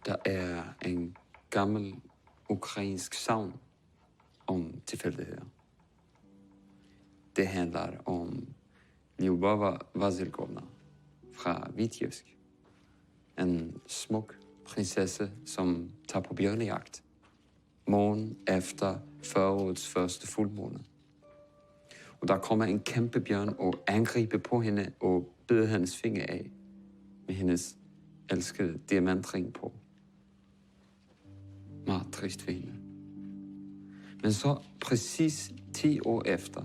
Der en gammel ukrainsk sagn om tilfældigheder. Det handler om Lyubova Vasilkovna fra Vitebsk. En smuk prinsesse, som tager på bjørnejagt. Morgen efter forårets første fuldmåne. Og der kommer en kæmpe bjørn og angriber på hende og bider hendes fingre af med hendes elskede diamantring på. Meget trist for hende. Men så præcis 10 år efter,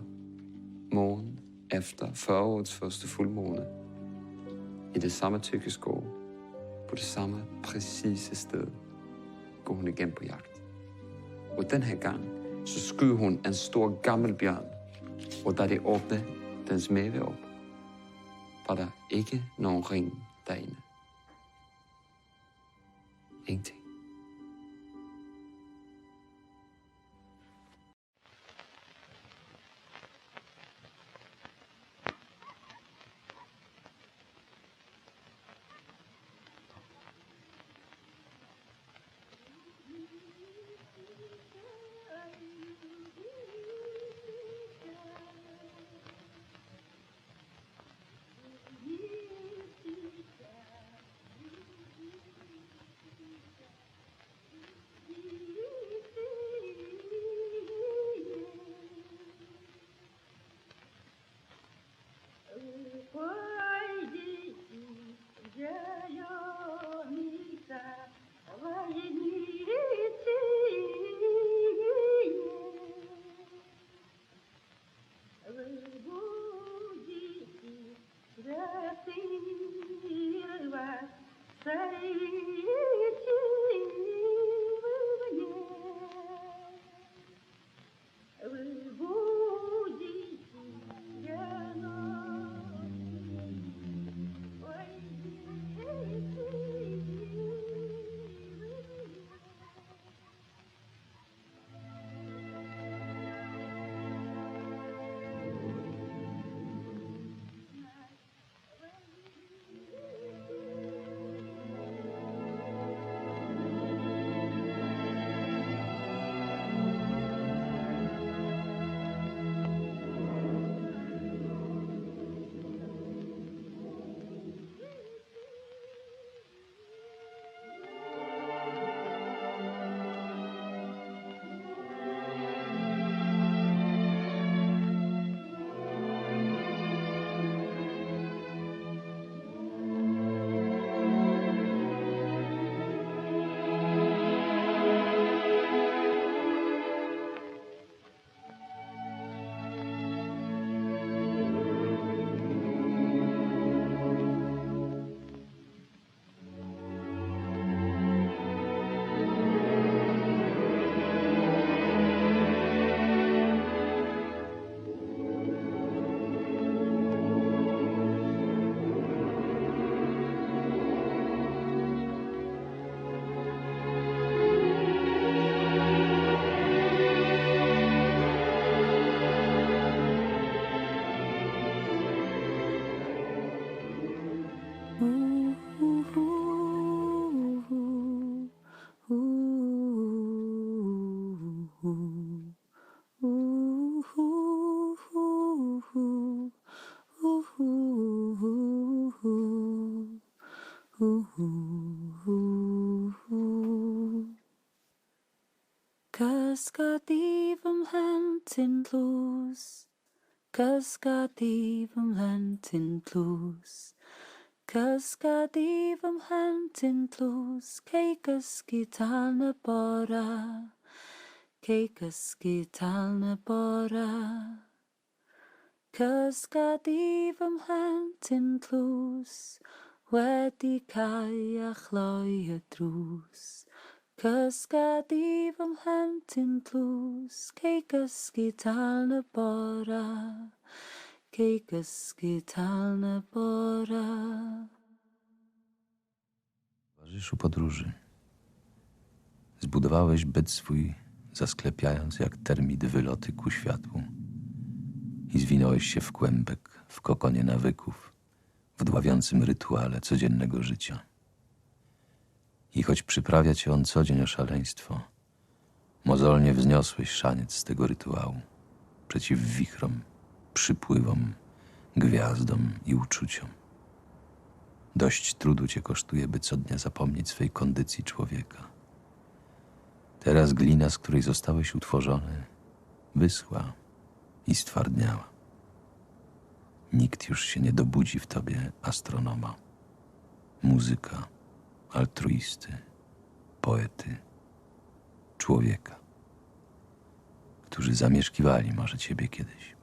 morgen efter forårets første fuldmåne, i det samme tykke skov, på det samme præcise sted, går hun igen på jagt. Og den her gang, så skyder hun en stor gammel bjørn, og da det åbner dens mave op, var der ikke nogen ring derinde. Ingenting. Kaskadivam hentin plus, kaskadivam hentin plus, kaskadivam hentin plus, keikaskitalna bara, keikaskitalna bara. Kaskadivam hentin plus, wedi cael a chloi y drws. Kaskadivam hentin plus, keikaskitalna bara, keikaskitalna bara. Towarzyszu podróży, zbudowałeś byt swój, zasklepiając jak termit wyloty ku światłu i zwinąłeś się w kłębek, w kokonie nawyków, w dławiącym rytuale codziennego życia. I choć przyprawia cię on co dzień o szaleństwo, mozolnie wzniosłeś szaniec z tego rytuału przeciw wichrom, przypływom, gwiazdom i uczuciom. Dość trudu cię kosztuje, by co dnia zapomnieć swej kondycji człowieka. Teraz glina, z której zostałeś utworzony, wyschła i stwardniała. Nikt już się nie dobudzi w tobie astronoma, muzyka, altruisty, poety, człowieka, którzy zamieszkiwali może ciebie kiedyś.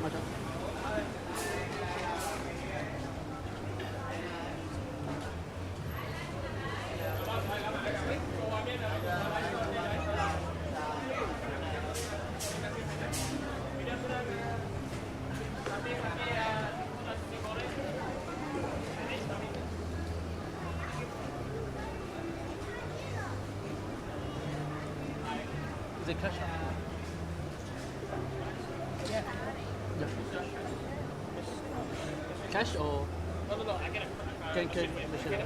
Macam. Is it cash? Yeah. Cash or? No. I get it. Can machine.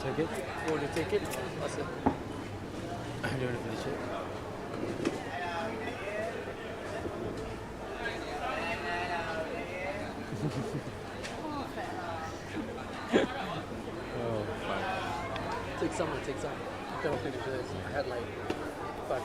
Take it? You want to take it? What's it? I don't want to finish it. Oh, fuck. Take some. I can't finish this. I had like 5.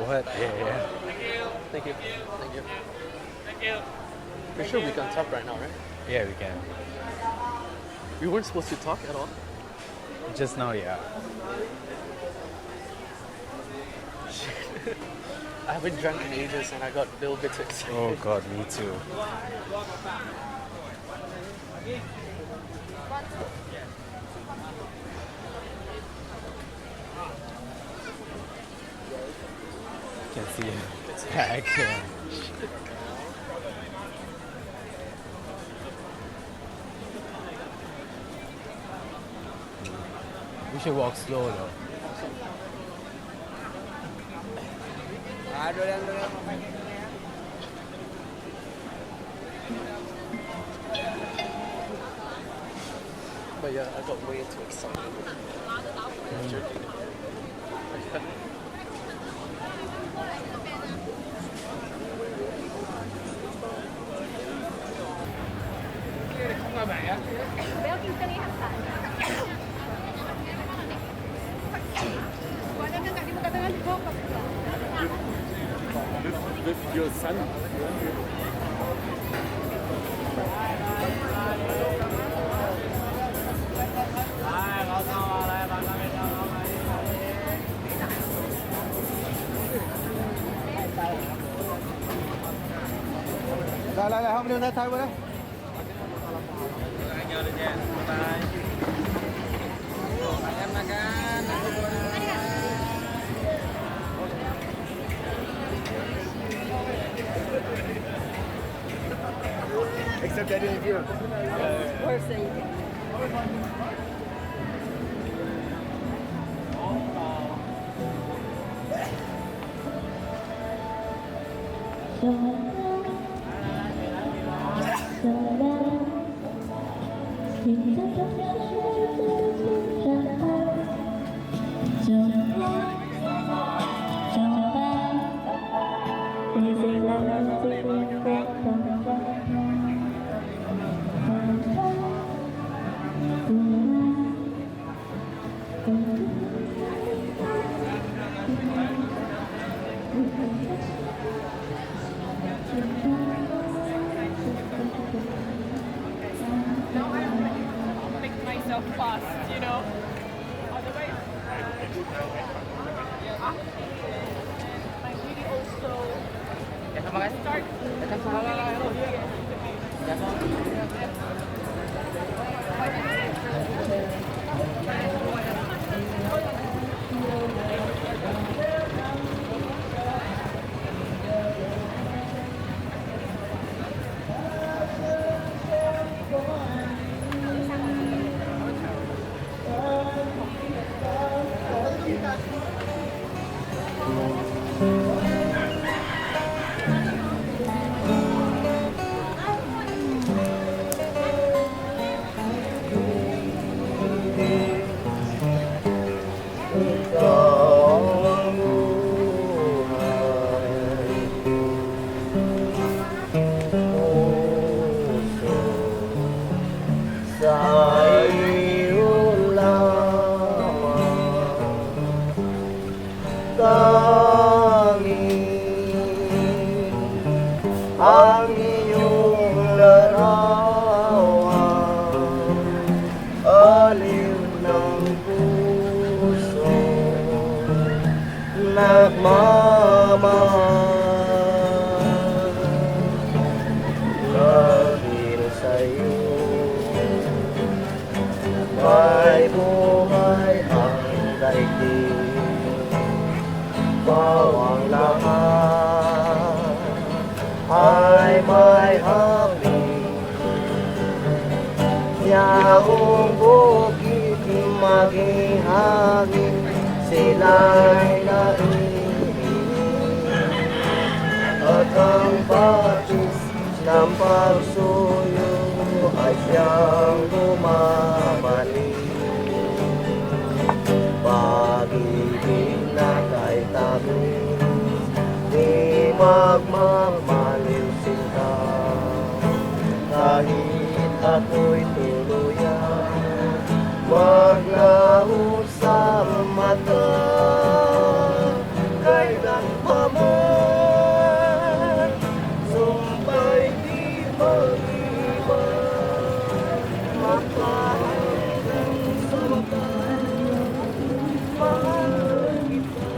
What? Yeah. Thank you. We're sure we can talk right now, right? Yeah, we can. We weren't supposed to talk at all. Just now, yeah. I haven't drank in ages and I got a little bit too excited. Oh god, me too. Can see it. Yeah, I can. We should walk slow though. But yeah, I got way too excited. With your son. Lại, không đưa thay qua đây. Except I didn't hear. Make myself fast, you know. Otherwise, like really also start. Ang iyong larawan, aliw ng puso, nagmamahal. Dahil sa'yo, may buhay ang daigdig, bawang lahat ay may hapit. Yaong bukid maging hangin, sila'y naiinit. At ang batis ng pagsuyo ay siyang bumabalik. Pag-ibig na kay tamis, di magmamaliw sinta. Kahit ako'y tuluyan, maglaho sa mata. Kailan pa man, sumpa'y di mag-iwan. Magpahanggang sa wakas, mahal kita.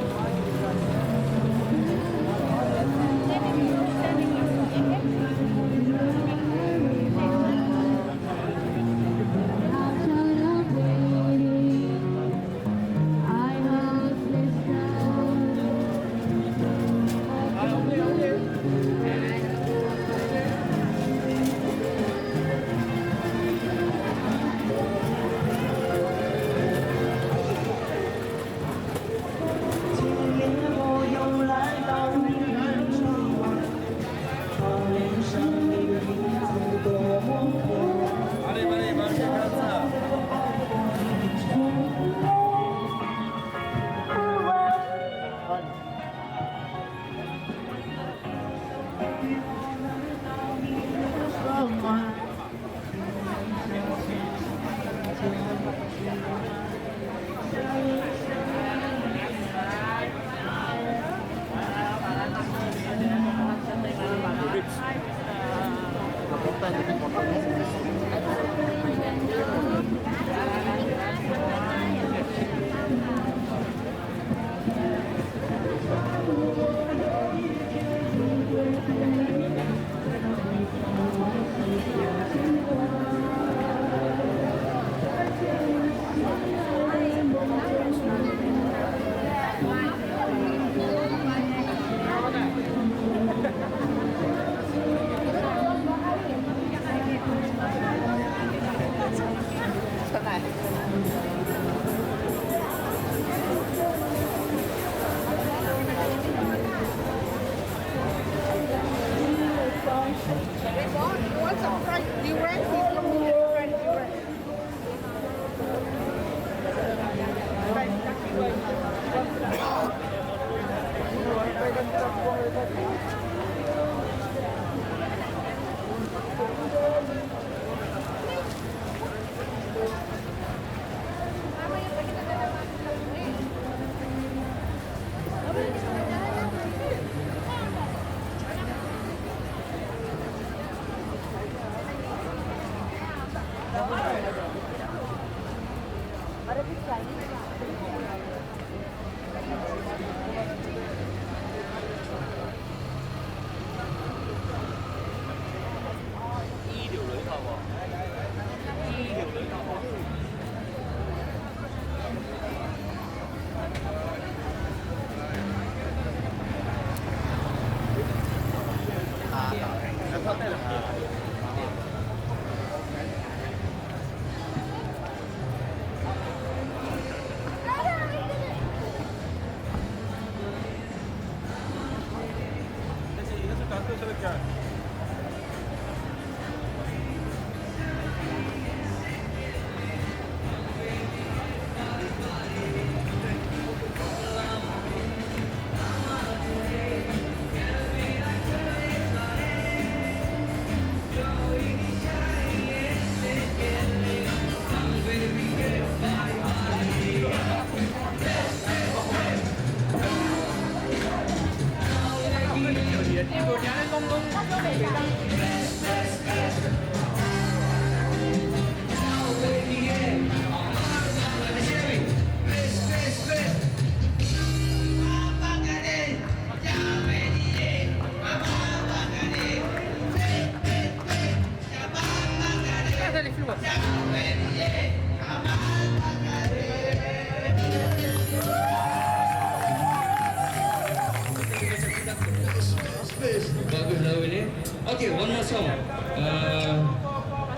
Bagus lagu ni. Okay, one more song.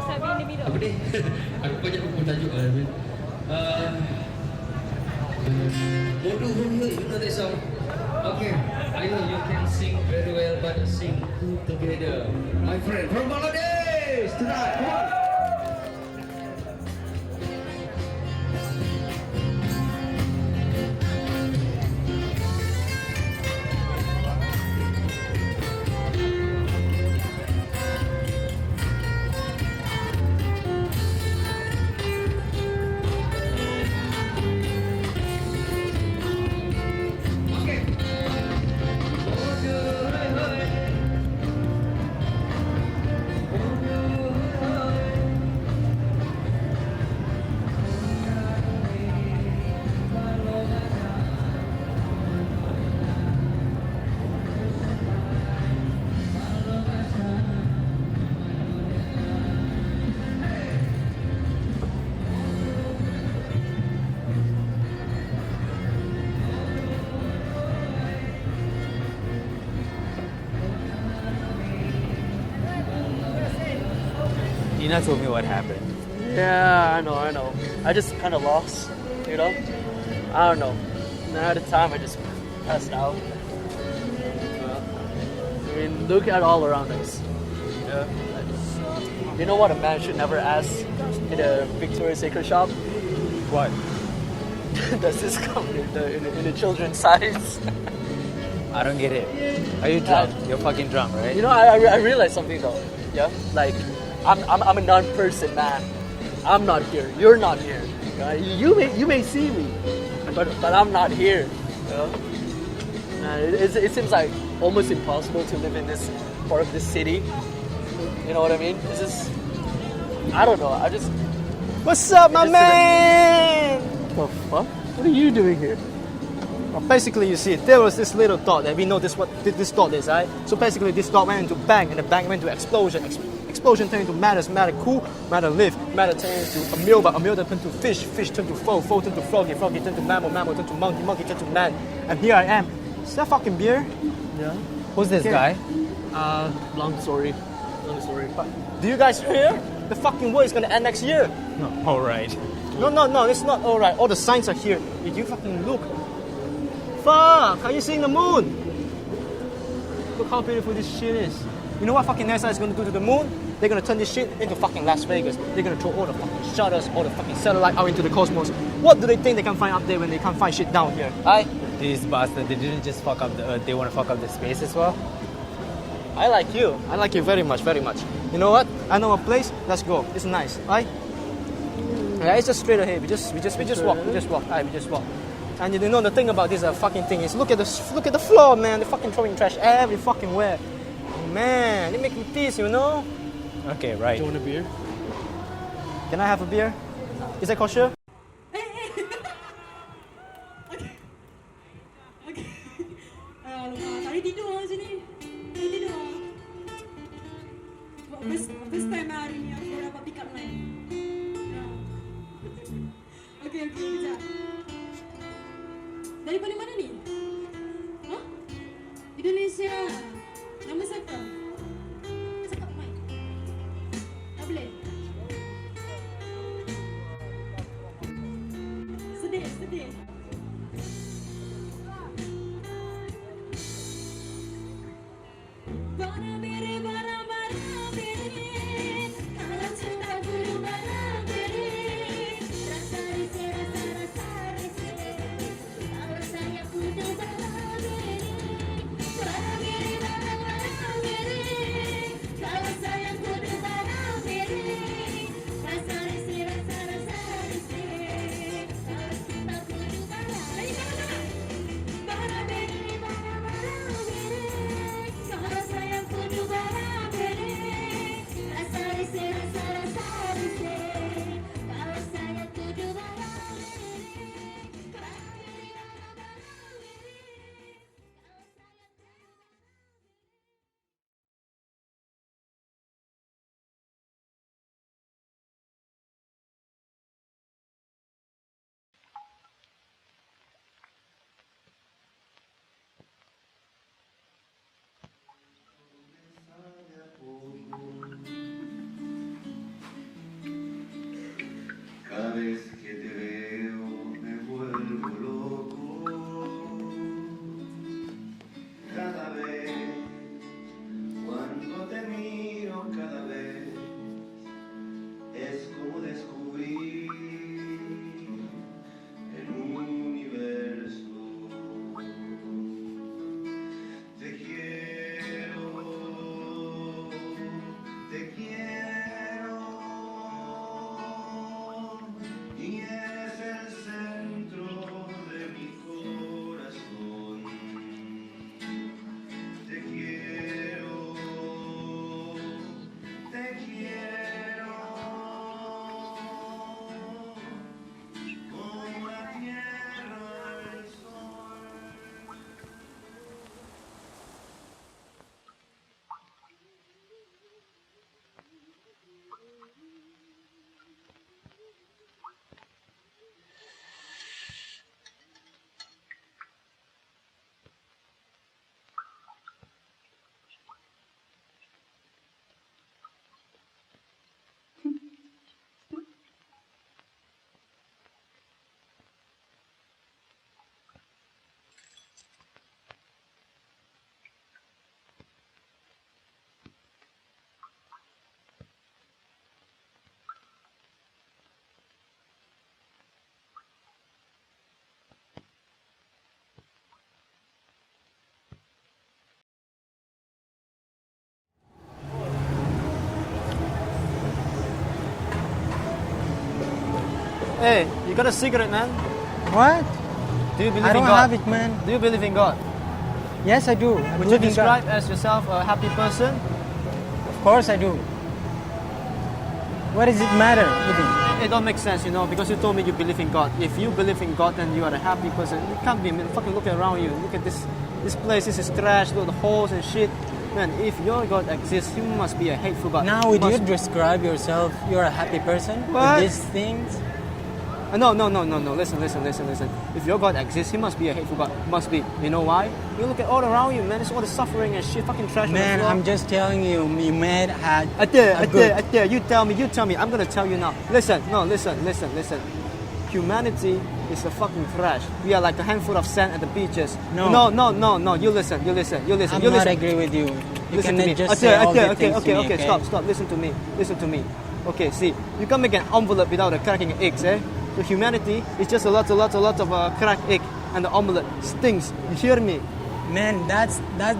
Apa ni? Aku banyak buku tajuk lah. Bodoh Romeo, you know that song? Okay, I know you can sing very well, but sing together. My friend from Bangladesh tonight, come on! Nina told me what happened. Yeah, I know. I just kind of lost, you know? I don't know. And at the time, I just passed out. I mean, look at all around us. Yeah. You know what a man should never ask in a Victoria's Secret shop? What? Does this come in the children's size? I don't get it. Are you drunk? You're fucking drunk, right? You know, I realized something though. Yeah? Like, I'm a non-person, man. I'm not here. You're not here. You may see me, but I'm not here. You know? It seems like almost impossible to live in this part of this city. You know what I mean? It's just, I don't know. What's up, my man? The fuck? What are you doing here? Well, basically, you see, there was this little dot that we know what this dot is, right? So basically, this dot went into bang, and the bang went into explosion. Explosion turned into matter cool, matter live, matter turned into amoeba turned to fish turned to foe turned to froggy turned to mammal turned to monkey turned to man, and here I am. Is that fucking beer? Yeah. Who's this guy? Long story. But do you guys hear? The fucking world is gonna end next year. No. All right. No, it's not alright. All the signs are here. Did you fucking look? Fuck, are you seeing the moon? Look how beautiful this shit is. You know what fucking NASA is gonna do to the moon? They're gonna turn this shit into fucking Las Vegas. They're gonna throw all the fucking shutters, all the fucking satellite out into the cosmos. What do they think they can find up there when they can't find shit down here? These bastards, they didn't just fuck up the Earth, they want to fuck up the space as well? I like you. I like you very much, very much. You know what? I know a place. Let's go. It's nice, right? Yeah, it's just straight ahead. We just walk. Alright, we just walk. And you know the thing about this fucking thing is look at the floor, man. They're fucking throwing trash every fucking where. Man, they make me pissed, you know. Okay, right. Do you want a beer? Can I have a beer? Is that kosher? Tadi tidur orang sini. Tadi tidur. First time hari ni aku dapat pick up line. Okay, kejap. Daripada mana ni? Hah? Indonesia. Nama siapa? Cakap mic. Tak boleh. Sedih. Cada vez que te veo me vuelvo loco. Cada vez cuando te miro, cada vez es como descubrir el universo. Te quiero, te quiero. Y eres el centro de mi corazón. Te quiero, te quiero. Como la tierra el sol. Hey, you got a cigarette, man? What? Do you believe I in don't God? have it, man. Do you believe in God? Yes, I do. I Would you believe in God. describe as yourself a happy person? Of course, I do. What does it matter, even? It don't make sense, you know, because you told me you believe in God. If you believe in God, then you are a happy person. You can't be, man. Fucking look around you. Look at this place. This is trash. Look at the holes and shit. Man, if your God exists, you must be a hateful God. Now, would you describe yourself, you're a happy person What? with these things? No. Listen. If your God exists, he must be a hateful God. Must be. You know why? You look at all around you, man. It's all the suffering and shit. Fucking trash. Man, on the floor. I'm just telling you, you made had Atir, you tell me. I'm gonna tell you now. Listen. Humanity is a fucking trash. We are like a handful of sand at the beaches. No. You listen. I'm you not listen. agree with you. You Listen to cannot me. just say all the things to me, Okay. Stop. Listen to me. Okay, see, you can't make an envelope without a cracking eggs, eh? So humanity is just a lot of cracked egg, and the omelette stinks. You hear me? Man, that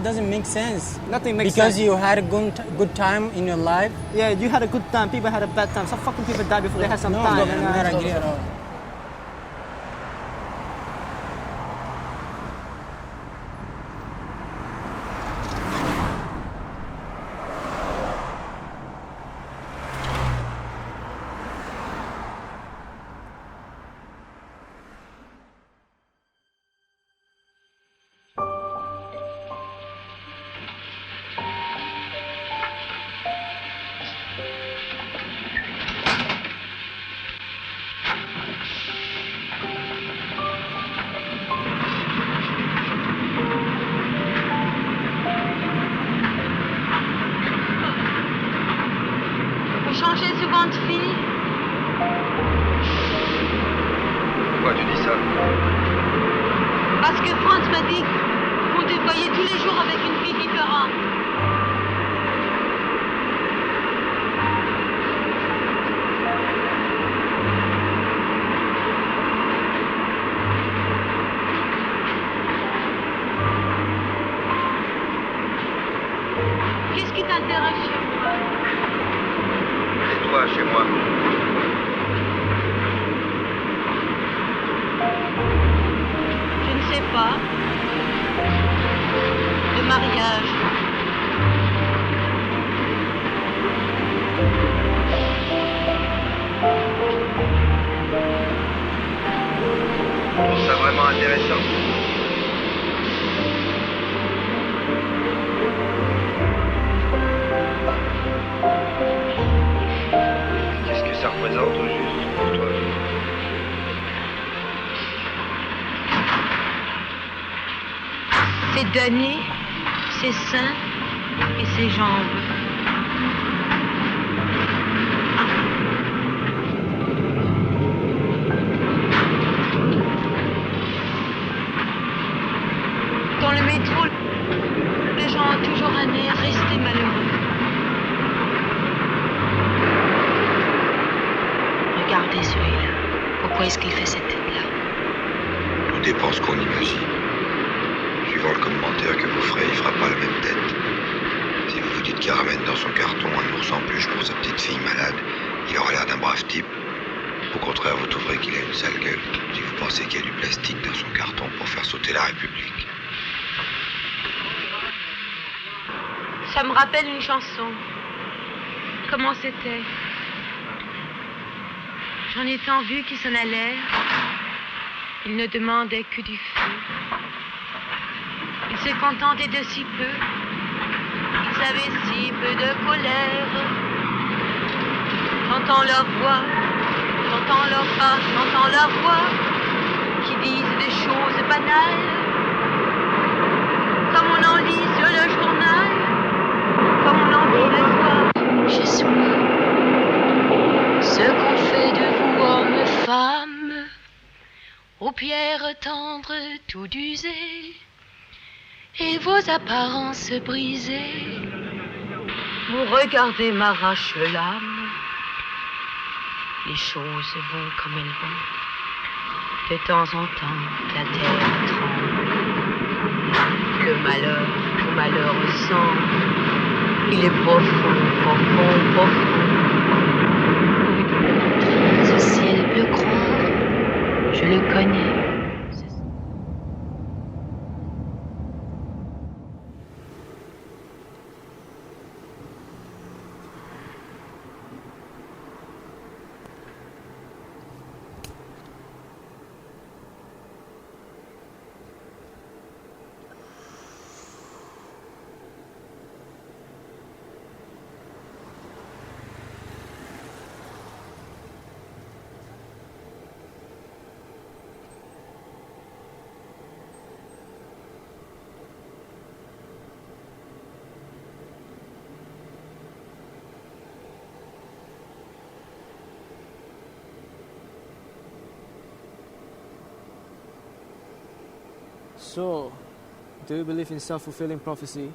doesn't make sense. Nothing makes because sense. you had a good time in your life. Yeah, you had a good time. People had a bad time. Some fucking people died before they had some time. No, I'm not agree at all. changer de seconde fille. Pourquoi tu dis ça? Parce que Franz m'a dit qu'on te voyait tous les jours avec une fille différente. Qu'est-ce qui t'intéresse chez moi? Et toi, chez moi? Je ne sais pas. Le mariage. Je trouve ça vraiment intéressant. Qu'est-ce que ça représente au juste pour toi? Ses deniers, ses seins et ses jambes. Dans le métro, les gens ont toujours un air resté malheureux. Regardez celui-là. Pourquoi est-ce qu'il fait cette tête-là? Tout dépend ce qu'on imagine. Suivant le commentaire que vous ferez, il fera pas la même tête. Si vous vous dites qu'il ramène dans son carton un ours en peluche pour sa petite fille malade, il aura l'air d'un brave type. Au contraire, vous trouverez qu'il a une sale gueule si vous pensez qu'il y a du plastique dans son carton pour faire sauter la République. Ça me rappelle une chanson. Comment c'était? J'en ai tant vu qui s'en allèrent. Ils ne demandaient que du feu. Ils se contentaient de si peu. Ils avaient si peu de colère. J'entends leur voix, j'entends leur pas, j'entends leur voix qui disent des choses banales. Comme on en lit sur le journal, comme on en vit le soir. Chez soi, ce qu'on fait de vous, hommes, femmes, aux pierres tendres tout usées, et vos apparences brisées. Vous regardez m'arrache l'âme. Les choses vont comme elles vont. De temps en temps, la terre tremble. Le malheur ressemble. Il est profond, profond, profond. Ce ciel bleu croire, je le connais. So, do you believe in self-fulfilling prophecy?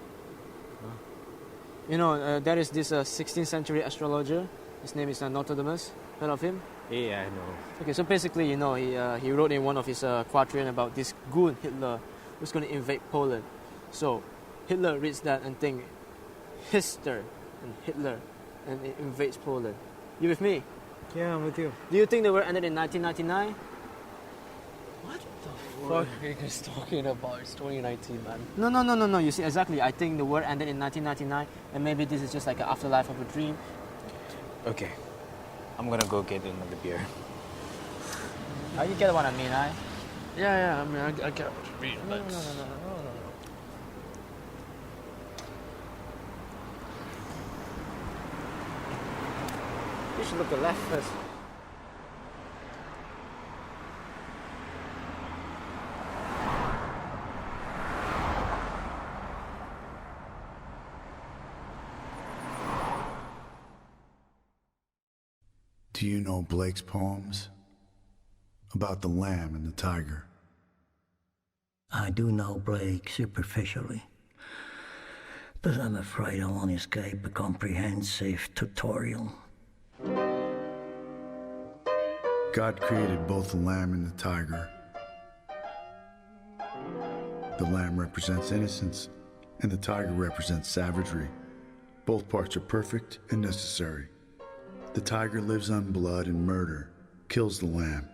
You know, there is this 16th century astrologer. His name is Nostradamus. Heard of him? Yeah, I know. Okay, so basically, you know, he wrote in one of his quatrain about this goon Hitler who's going to invade Poland. So, Hitler reads that and think, Hister and Hitler, and it invades Poland. You with me? Yeah, I'm with you. Do you think the war ended in 1999? What the fuck are you guys talking about? It's 2019, man. No. You see, exactly. I think the war ended in 1999, and maybe this is just like an afterlife of a dream. Okay. I'm gonna go get another beer. You get what I mean, right? Yeah, I mean, I get what you mean, but... No. You should look at the left first. Do you know Blake's poems about the lamb and the tiger? I do know Blake superficially, but I'm afraid I won't escape a comprehensive tutorial. God created both the lamb and the tiger. The lamb represents innocence, and the tiger represents savagery. Both parts are perfect and necessary. The tiger lives on blood and murder, kills the lamb.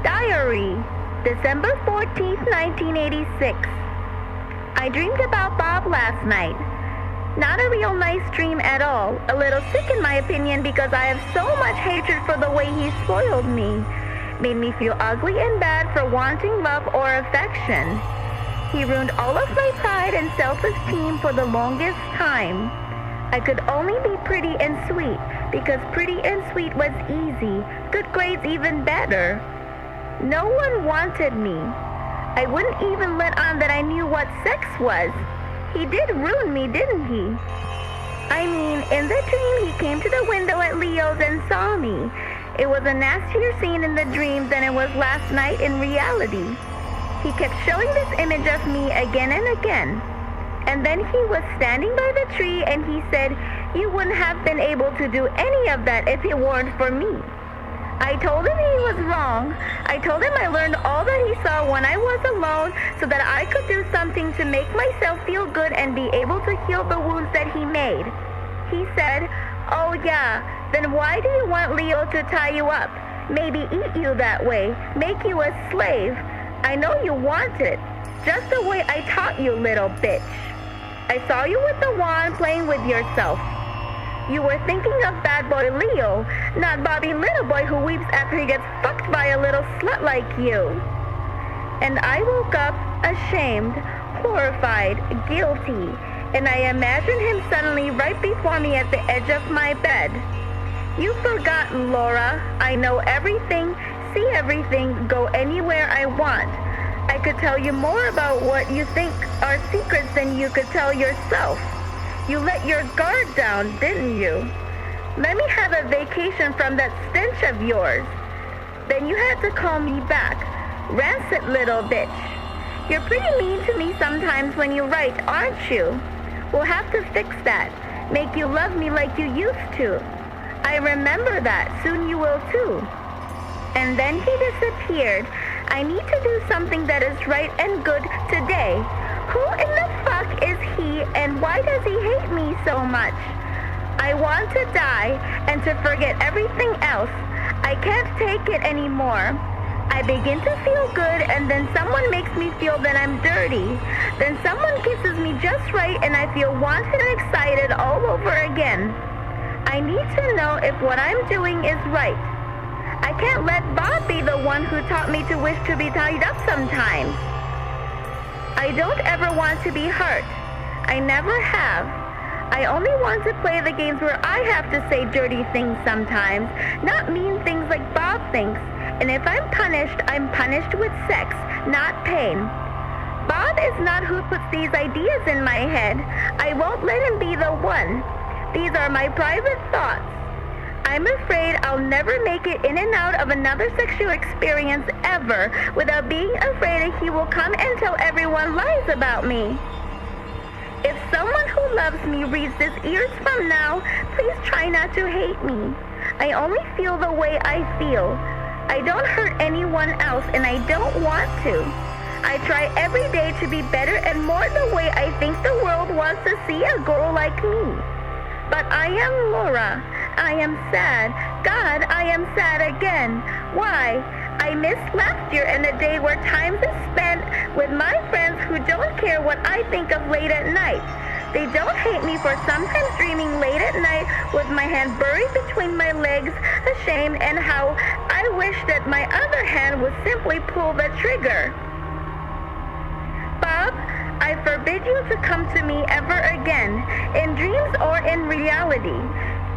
Diary, December 14th, 1986. I dreamed about Bob last night. Not a real nice dream at all. A little sick in my opinion because I have so much hatred for the way he spoiled me. Made me feel ugly and bad for wanting love or affection. He ruined all of my pride and self-esteem for the longest time. I could only be pretty and sweet because pretty and sweet was easy. Good grades even better. No one wanted me. I wouldn't even let on that I knew what sex was. He did ruin me, didn't he? I mean, in the dream he came to the window at Leo's and saw me. It was a nastier scene in the dream than it was last night in reality. He kept showing this image of me again and again. And then he was standing by the tree and he said, "You wouldn't have been able to do any of that if it weren't for me." I told him he was wrong. I told him I learned all that he saw when I was alone so that I could do something to make myself feel good and be able to heal the wounds that he made. He said, "Oh yeah, then why do you want Leo to tie you up? Maybe eat you that way, make you a slave. I know you want it, just the way I taught you, little bitch. I saw you with the wand playing with yourself. You were thinking of bad boy Leo, not Bobby little boy who weeps after he gets fucked by a little slut like you." And I woke up ashamed, horrified, guilty, and I imagined him suddenly right before me at the edge of my bed. "You've forgotten, Laura. I know everything, see everything, go anywhere I want. I could tell you more about what you think are secrets than you could tell yourself. You let your guard down, didn't you? Let me have a vacation from that stench of yours. Then you had to call me back. Rancid little bitch. You're pretty mean to me sometimes when you write, aren't you? We'll have to fix that. Make you love me like you used to. I remember that. Soon you will too." And then he disappeared. I need to do something that is right and good today. Who in the fuck is he and why does he hate me so much? I want to die and to forget everything else. I can't take it anymore. I begin to feel good and then someone makes me feel that I'm dirty. Then someone kisses me just right and I feel wanted and excited all over again. I need to know if what I'm doing is right. I can't let Bob be the one who taught me to wish to be tied up sometimes. I don't ever want to be hurt. I never have. I only want to play the games where I have to say dirty things sometimes, not mean things like Bob thinks. And if I'm punished with sex, not pain. Bob is not who puts these ideas in my head. I won't let him be the one. These are my private thoughts. I'm afraid I'll never make it in and out of another sexual experience ever without being afraid that he will come and tell everyone lies about me. If someone who loves me reads this years from now, please try not to hate me. I only feel the way I feel. I don't hurt anyone else and I don't want to. I try every day to be better and more the way I think the world wants to see a girl like me. But I am Laura. I am sad, God, I am sad again. Why? I missed last year and a day where time is spent with my friends who don't care what I think of late at night. They don't hate me for sometimes dreaming late at night with my hand buried between my legs, ashamed, and how I wish that my other hand would simply pull the trigger. Bob, I forbid you to come to me ever again, in dreams or in reality.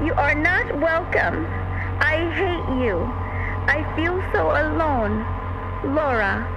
You are not welcome. I hate you. I feel so alone. Laura.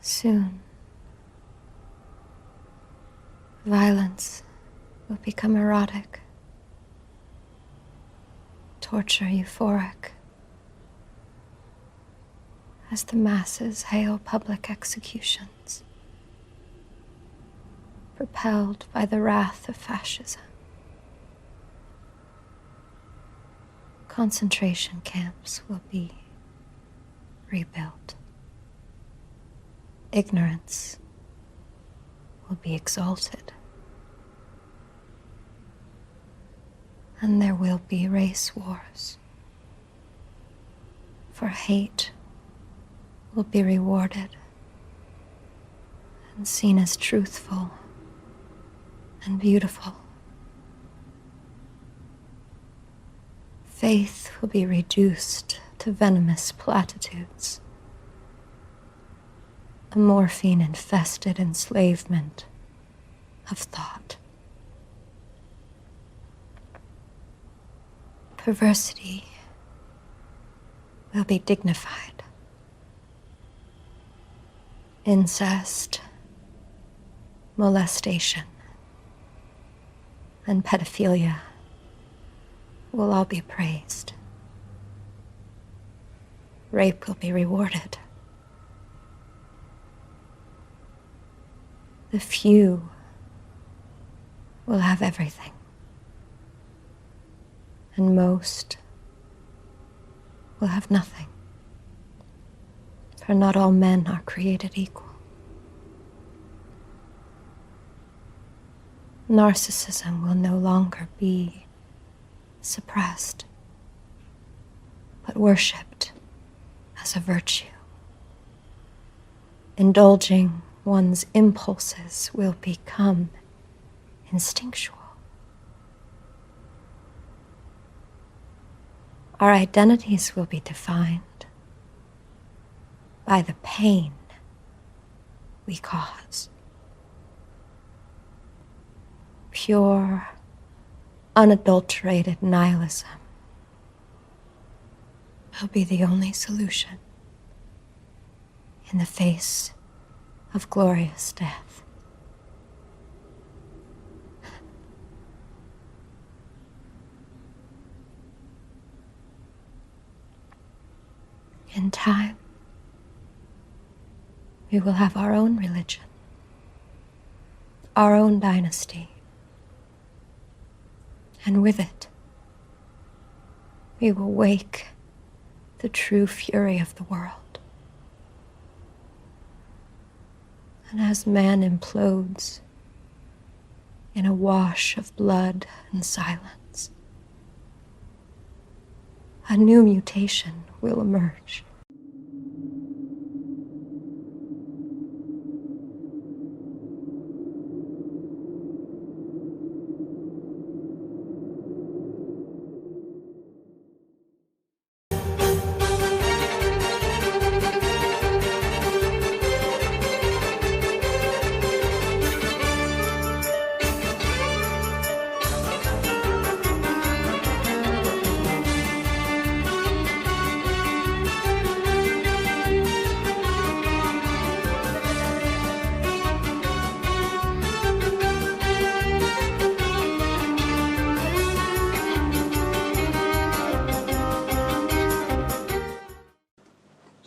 Soon, violence will become erotic, torture euphoric, as the masses hail public executions, propelled by the wrath of fascism. Concentration camps will be rebuilt. Ignorance will be exalted. And there will be race wars. For hate will be rewarded and seen as truthful and beautiful. Faith will be reduced to venomous platitudes. A morphine-infested enslavement of thought. Perversity will be dignified. Incest, molestation, and pedophilia will all be praised. Rape will be rewarded. The few will have everything, and most will have nothing, for not all men are created equal. Narcissism will no longer be suppressed, but worshipped as a virtue. Indulging one's impulses will become instinctual. Our identities will be defined by the pain we cause. Pure, unadulterated nihilism will be the only solution in the face of glorious death. In time, we will have our own religion, our own dynasty, and with it, we will wake the true fury of the world. And as man implodes in a wash of blood and silence, a new mutation will emerge.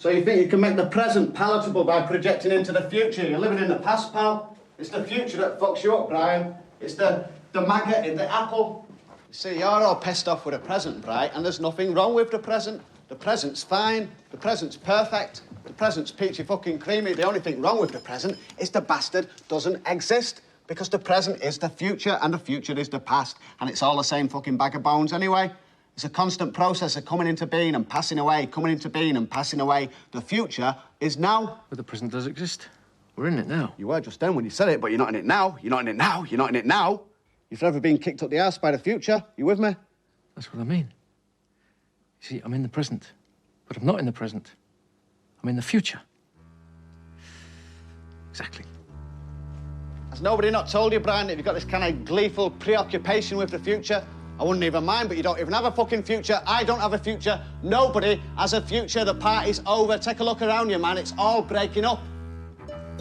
So you think you can make the present palatable by projecting into the future? You're living in the past, pal. It's the future that fucks you up, Brian. It's the maggot in the apple. You see, you're all pissed off with the present, Brian, and there's nothing wrong with the present. The present's fine. The present's perfect. The present's peachy fucking creamy. The only thing wrong with the present is the bastard doesn't exist. Because the present is the future and the future is the past. And it's all the same fucking bag of bones anyway. It's a constant process of coming into being and passing away, coming into being and passing away. The future is now. But the present does exist. We're in it now. You were just then when you said it, but you're not in it now. You're not in it now. You're not in it now. You've never been kicked up the arse by the future. You with me? That's what I mean. You see, I'm in the present. But I'm not in the present. I'm in the future. Exactly. Has nobody not told you, Brian, that you've got this kind of gleeful preoccupation with the future? I wouldn't even mind, but you don't even have a fucking future. I don't have a future. Nobody has a future. The party's over. Take a look around you, man. It's all breaking up.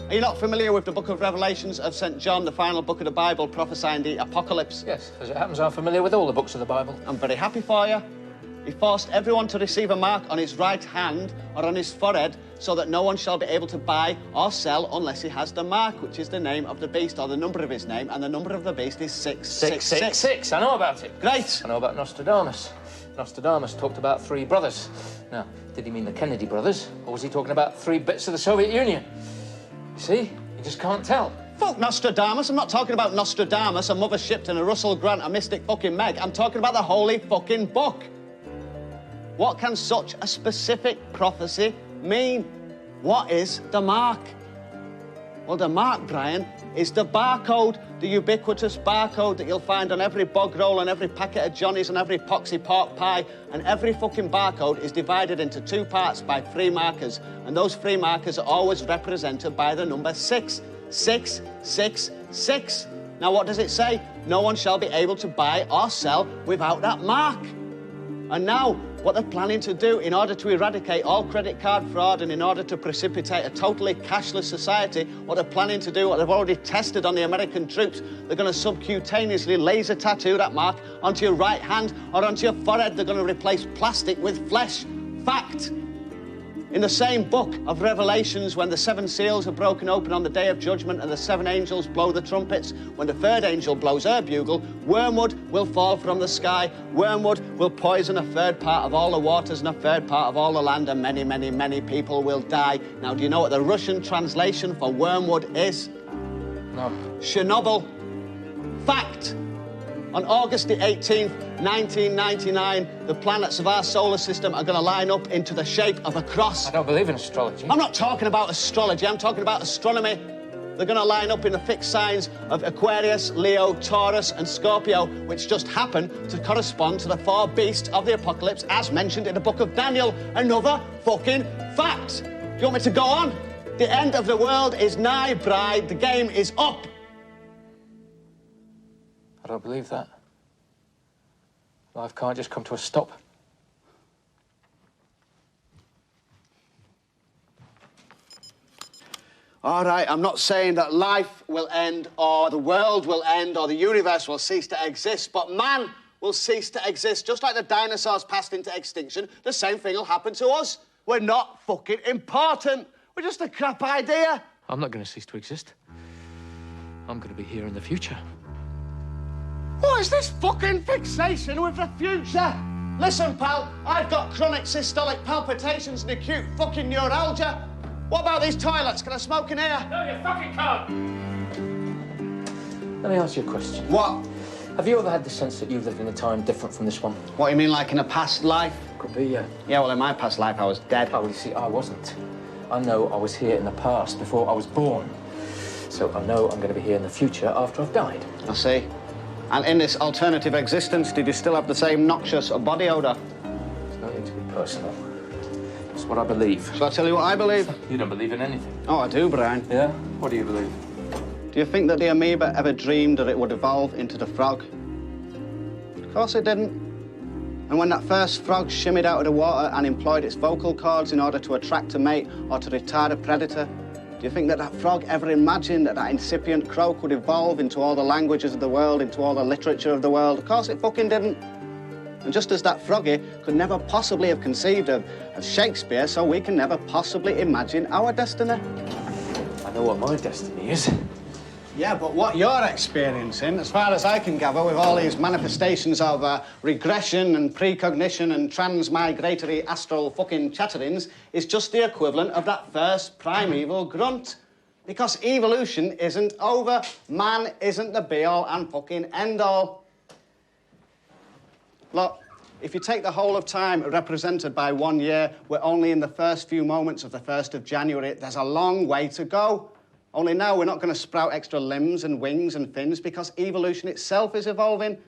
Are you not familiar with the book of Revelations of St. John, the final book of the Bible, prophesying the apocalypse? Yes, as it happens, I'm familiar with all the books of the Bible. I'm very happy for you. He forced everyone to receive a mark on his right hand or on his forehead so that no one shall be able to buy or sell unless he has the mark, which is the name of the beast or the number of his name, and the number of the beast is 666. 666, I know about it. Great. I know about Nostradamus. Nostradamus talked about 3 brothers. Now, did he mean the Kennedy brothers, or was he talking about 3 bits of the Soviet Union? You see, you just can't tell. Fuck Nostradamus. I'm not talking about Nostradamus, a Mother Shipton, a Russell Grant, a Mystic fucking Meg. I'm talking about the holy fucking book. What can such a specific prophecy mean? What is the mark? Well, the mark, Brian, is the barcode, the ubiquitous barcode that you'll find on every bog roll, on every packet of Johnnies, and every poxy pork pie. And every fucking barcode is divided into 2 parts by 3 markers. And those 3 markers are always represented by the number 6. 6, 6, 6. Now, what does it say? No one shall be able to buy or sell without that mark. And now, what they're planning to do in order to eradicate all credit card fraud and in order to precipitate a totally cashless society, what they're planning to do, what they've already tested on the American troops, they're going to subcutaneously laser tattoo that mark onto your right hand or onto your forehead. They're going to replace plastic with flesh. Fact. In the same book of Revelations, when the 7 seals are broken open on the day of judgment and the 7 angels blow the trumpets, when the 3rd angel blows her bugle, wormwood will fall from the sky. Wormwood will poison a 1/3 part of all the waters and a 1/3 part of all the land, and many, many, many people will die. Now, do you know what the Russian translation for wormwood is? No. Chernobyl. Fact. On August the 18th, 1999, the planets of our solar system are going to line up into the shape of a cross. I don't believe in astrology. I'm not talking about astrology, I'm talking about astronomy. They're going to line up in the fixed signs of Aquarius, Leo, Taurus, and Scorpio, which just happen to correspond to the 4 beasts of the apocalypse, as mentioned in the book of Daniel. Another fucking fact. Do you want me to go on? The end of the world is nigh, bride. The game is up. I don't believe that. Life can't just come to a stop. All right, I'm not saying that life will end or the world will end or the universe will cease to exist, but man will cease to exist. Just like the dinosaurs passed into extinction, the same thing will happen to us. We're not fucking important. We're just a crap idea. I'm not going to cease to exist. I'm going to be here in the future. What is this fucking fixation with the future? Listen, pal, I've got chronic systolic palpitations and acute fucking neuralgia. What about these toilets? Can I smoke in here? No, you fucking can't! Let me ask you a question. What? Have you ever had the sense that you've lived in a time different from this one? What, you mean like in a past life? Could be, yeah. Yeah, well, in my past life, I was dead. Oh, you see, I wasn't. I know I was here in the past, before I was born. So I know I'm going to be here in the future after I've died. I see. And in this alternative existence, did you still have the same noxious body odour? It's no need to be personal. It's what I believe. Shall I tell you what I believe? You don't believe in anything. Oh, I do, Brian. Yeah? What do you believe? Do you think that the amoeba ever dreamed that it would evolve into the frog? Of course it didn't. And when that first frog shimmied out of the water and employed its vocal cords in order to attract a mate or to retard a predator, do you think that that frog ever imagined that that incipient croak would evolve into all the languages of the world, into all the literature of the world? Of course it fucking didn't. And just as that Froggy could never possibly have conceived of Shakespeare, so we can never possibly imagine our destiny. I know what my destiny is. Yeah, but what you're experiencing, as far as I can gather, with all these manifestations of regression and precognition and transmigratory astral fucking chatterings, is just the equivalent of that first primeval grunt. Because evolution isn't over. Man isn't the be-all and fucking end-all. Look, if you take the whole of time represented by 1 year, we're only in the first few moments of the 1st of January. There's a long way to go. Only now we're not going to sprout extra limbs and wings and fins because evolution itself is evolving.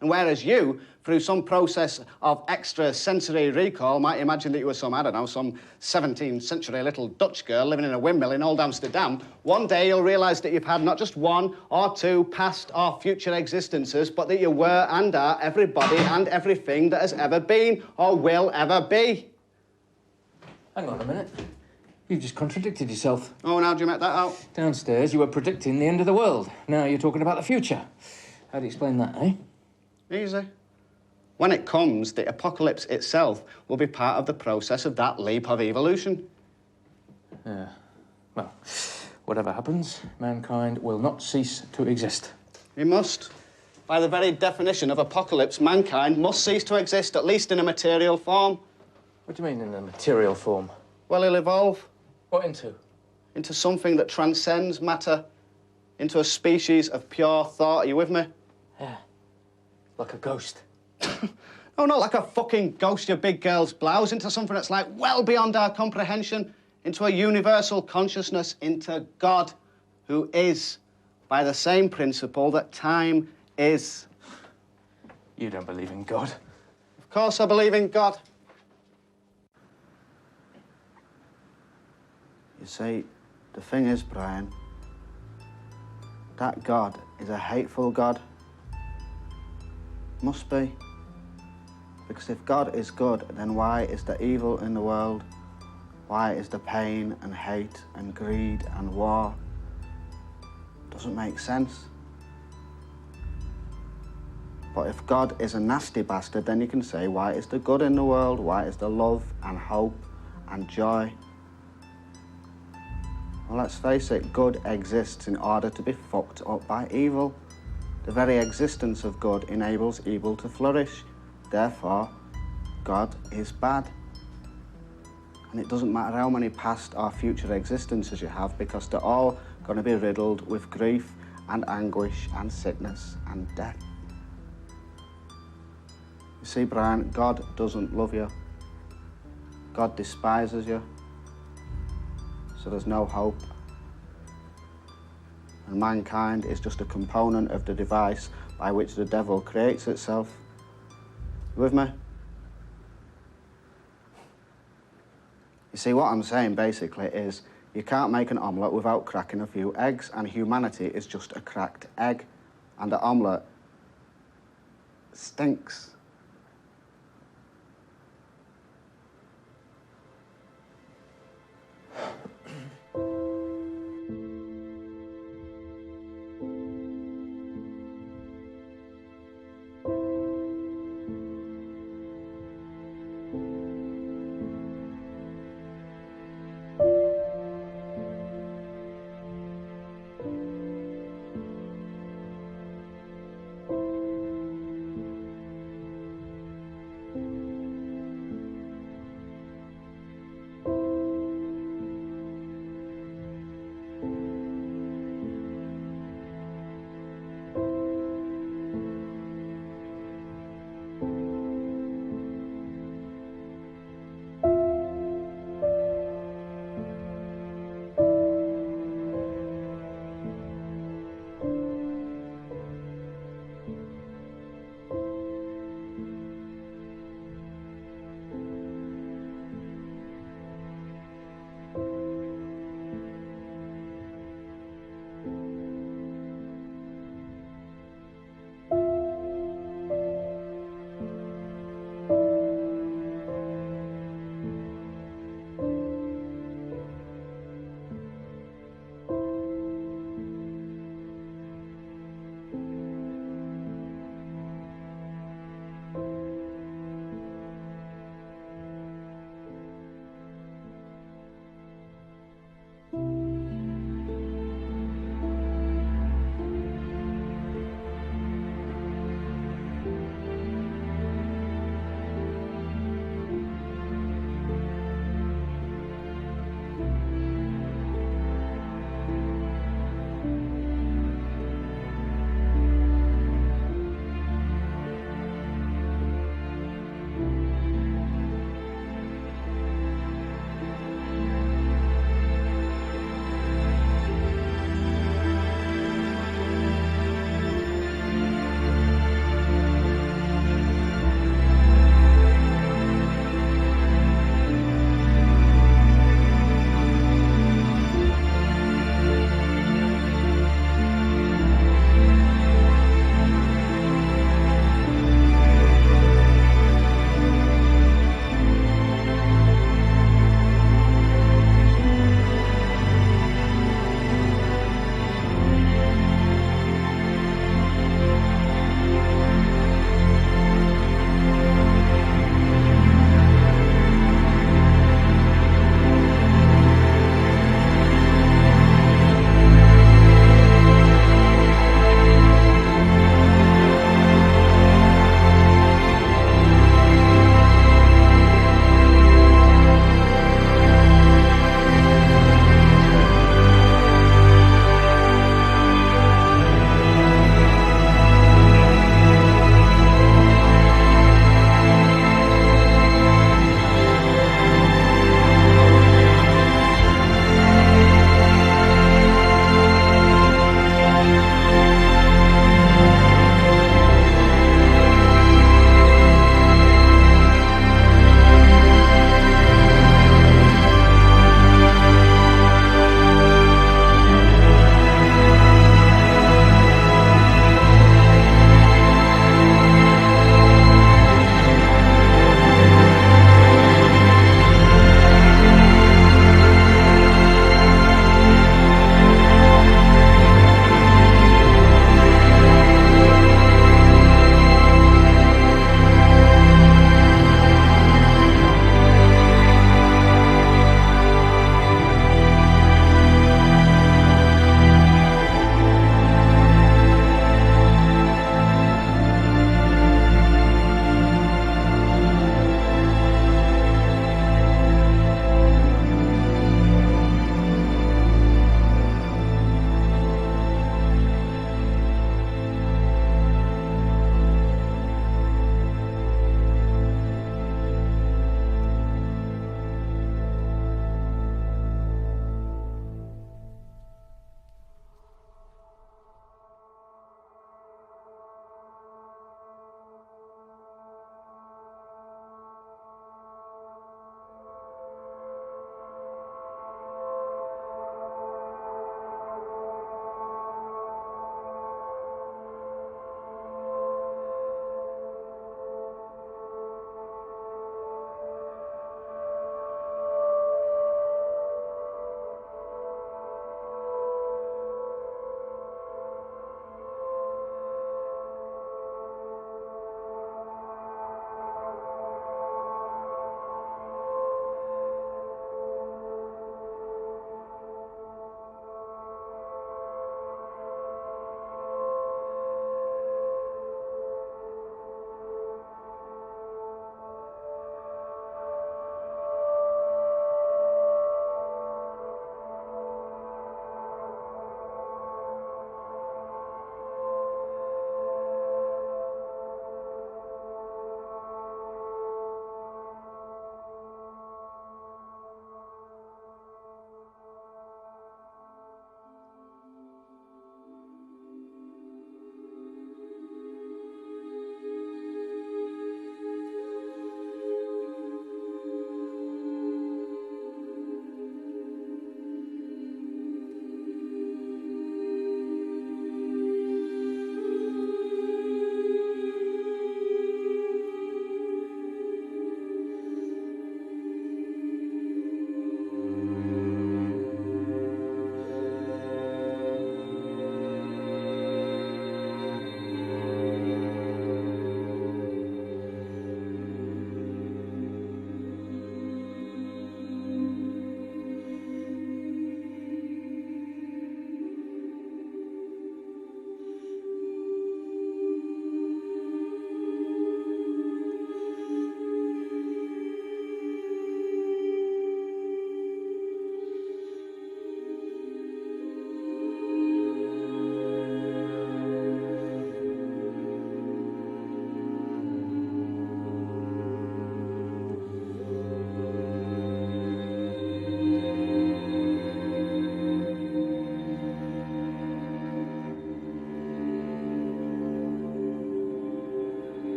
And whereas you, through some process of extra sensory recall, might imagine that you were some, I don't know, some 17th century little Dutch girl living in a windmill in old Amsterdam, one day you'll realise that you've had not just one or two past or future existences, but that you were and are everybody and everything that has ever been or will ever be. Hang on a minute. You've just contradicted yourself. Oh, and how do you make that out? Downstairs, you were predicting the end of the world. Now you're talking about the future. How do you explain that, eh? Easy. When it comes, the apocalypse itself will be part of the process of that leap of evolution. Yeah. Well, whatever happens, mankind will not cease to exist. It must. By the very definition of apocalypse, mankind must cease to exist, at least in a material form. What do you mean, in a material form? Well, he'll evolve. What into? Into something that transcends matter. Into a species of pure thought. Are you with me? Yeah. Like a ghost. Oh, not like a fucking ghost, you big girl's blouse. Into something that's like well beyond our comprehension. Into a universal consciousness. Into God, who is, by the same principle that time is. You don't believe in God? Of course I believe in God. You see, the thing is, Brian, that God is a hateful God. Must be. Because if God is good, then why is there evil in the world? Why is there pain and hate and greed and war? Doesn't make sense. But if God is a nasty bastard, then you can say, why is there good in the world? Why is there love and hope and joy? Well, let's face it, good exists in order to be fucked up by evil. The very existence of good enables evil to flourish. Therefore, God is bad. And it doesn't matter how many past or future existences you have, because they're all going to be riddled with grief and anguish and sickness and death. You see, Brian, God doesn't love you. God despises you. So there's no hope. And mankind is just a component of the device by which the devil creates itself. You with me? You see, what I'm saying basically is you can't make an omelette without cracking a few eggs, and humanity is just a cracked egg. And the omelette stinks.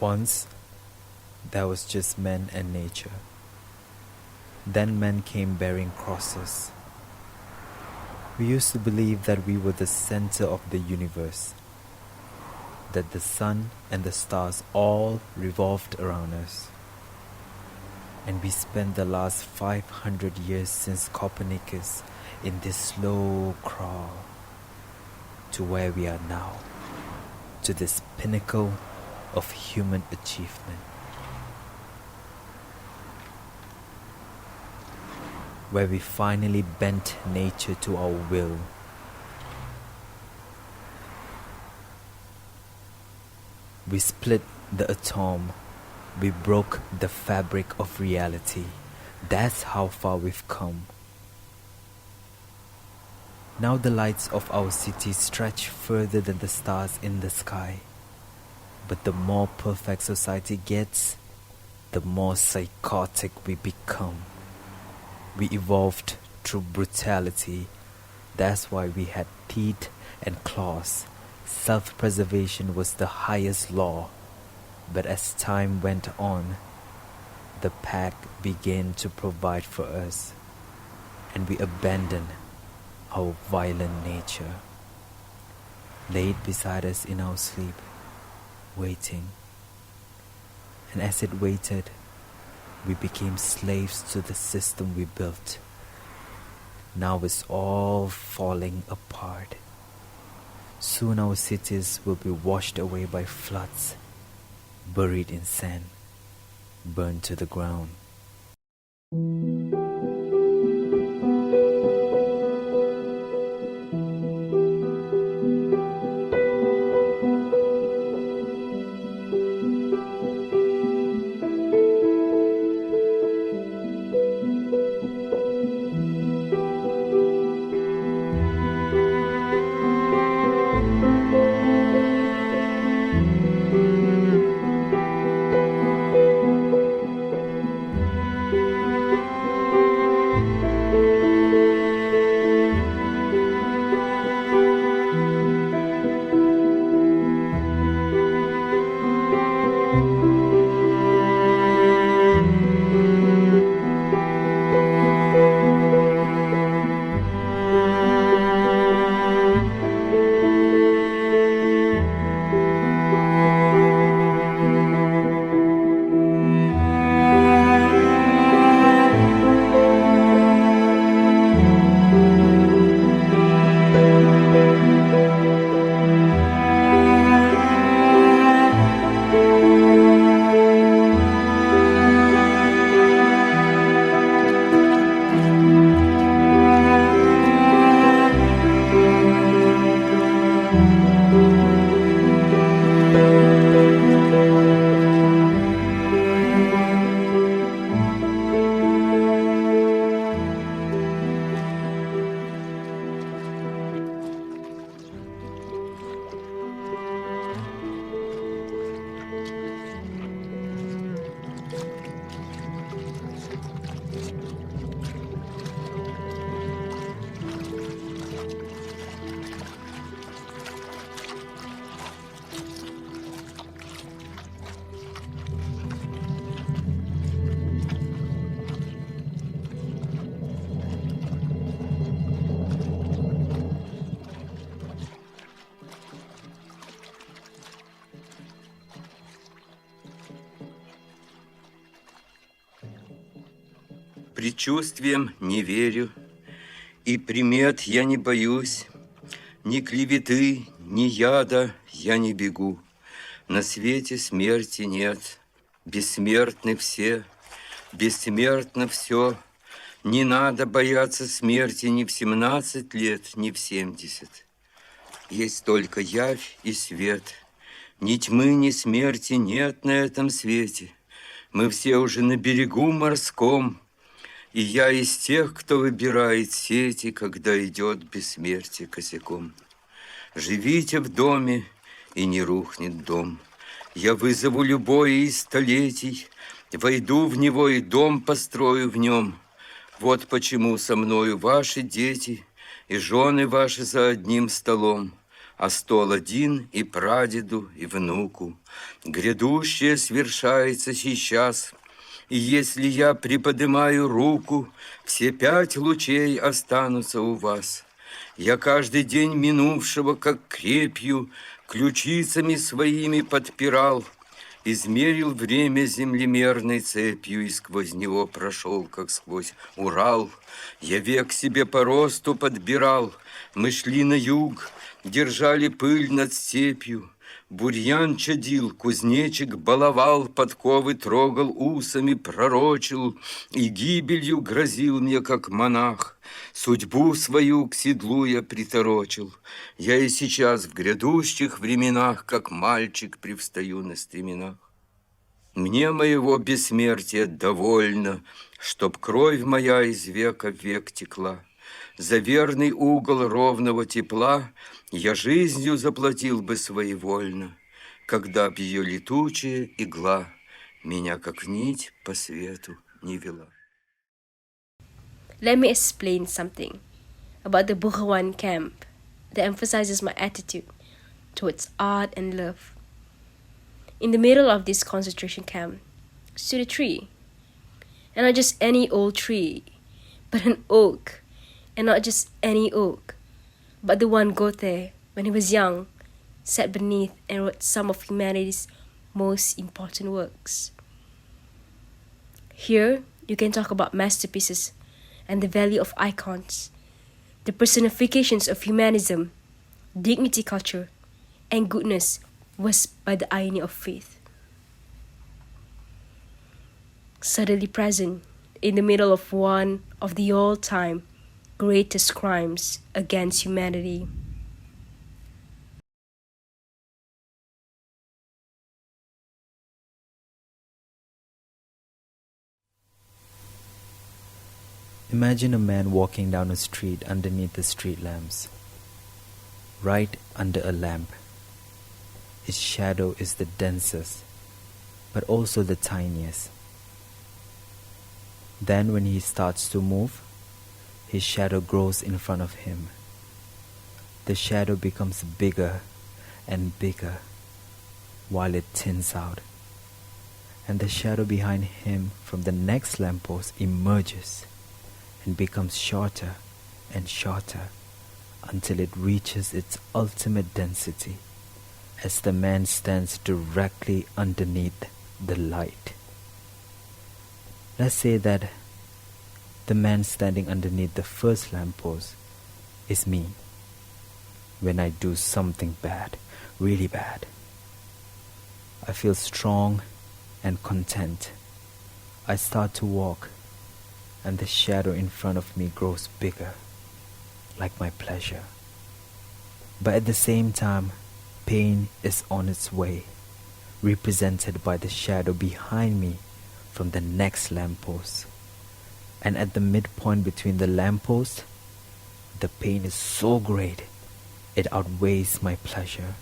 Once, there was just man and nature. Then men came bearing crosses. We used to believe that we were the center of the universe, that the sun and the stars all revolved around us. And we spent the last 500 years since Copernicus in this slow crawl to where we are now, to this pinnacle of human achievement, where we finally bent nature to our will. We split the atom. We broke the fabric of reality. That's how far we've come. Now the lights of our city stretch further than the stars in the sky. But the more perfect society gets, the more psychotic we become. We evolved through brutality. That's why we had teeth and claws. Self-preservation was the highest law. But as time went on, the pack began to provide for us, and we abandoned our violent nature. Laid beside us in our sleep, waiting. And as it waited, we became slaves to the system we built. Now it's all falling apart. Soon our cities will be washed away by floods, buried in sand, burned to the ground. Предчувствиям не верю, и примет я не боюсь, ни клеветы, ни яда я не бегу. На свете смерти нет, бессмертны все, бессмертно все. Не надо бояться смерти ни в 17 лет, ни в 70. Есть только явь и свет, ни тьмы, ни смерти нет на этом свете. Мы все уже на берегу морском, и я из тех, кто выбирает сети, когда идет бессмертие косяком. Живите в доме, и не рухнет дом. Я вызову любое из столетий, войду в него и дом построю в нем. Вот почему со мною ваши дети и жены ваши за одним столом. а стол один и прадеду, и внуку. Грядущее свершается сейчас, и если я приподнимаю руку, все 5 лучей останутся у вас. Я каждый день минувшего, как крепью, ключицами своими подпирал, измерил время землемерной цепью и сквозь него прошел, как сквозь Урал. Я век себе по росту подбирал, мы шли на юг, держали пыль над степью. Бурьян чадил, кузнечик баловал, подковы трогал, усами пророчил и гибелью грозил мне, как монах. Судьбу свою к седлу я приторочил. Я и сейчас в грядущих временах, как мальчик, привстаю на стременах. Мне моего бессмертия довольно, чтоб кровь моя из века в век текла. За верный угол ровного тепла я жизнью заплатил бы своевольно, когда б ее летучая игла меня как нить по свету не вела. Let me explain something about the Bukawan camp that emphasizes my attitude towards art and love. In the middle of this concentration camp stood a tree, and not just any old tree, but an oak, and not just any oak, but the one Goethe, when he was young, sat beneath and wrote some of humanity's most important works. Here, you can talk about masterpieces and the value of icons, the personifications of humanism, dignity culture, and goodness was by the irony of faith. Suddenly present in the middle of one of the all-time greatest crimes against humanity. Imagine a man walking down a street underneath the street lamps. Right under a lamp, his shadow is the densest, but also the tiniest. Then when he starts to move, his shadow grows in front of him. The shadow becomes bigger and bigger while it thins out. And the shadow behind him from the next lamppost emerges and becomes shorter and shorter until it reaches its ultimate density as the man stands directly underneath the light. Let's say that the man standing underneath the first lamppost is me when I do something bad, really bad. I feel strong and content. I start to walk, and the shadow in front of me grows bigger, like my pleasure. But at the same time, pain is on its way, represented by the shadow behind me from the next lamppost. And at the midpoint between the lampposts, the pain is so great, it outweighs my pleasure.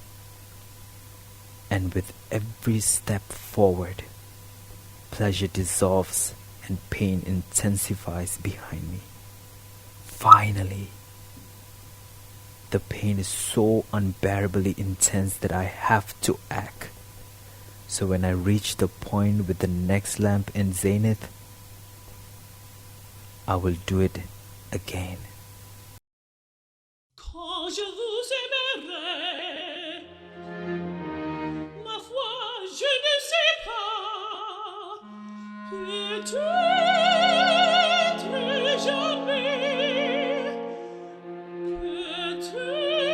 And with every step forward, pleasure dissolves and pain intensifies behind me. Finally, the pain is so unbearably intense that I have to act. So when I reach the point with the next lamp in zenith, I will do it again. Quand je vous aimerai, ma foi, je ne sais pas, peut-être jamais, peut-être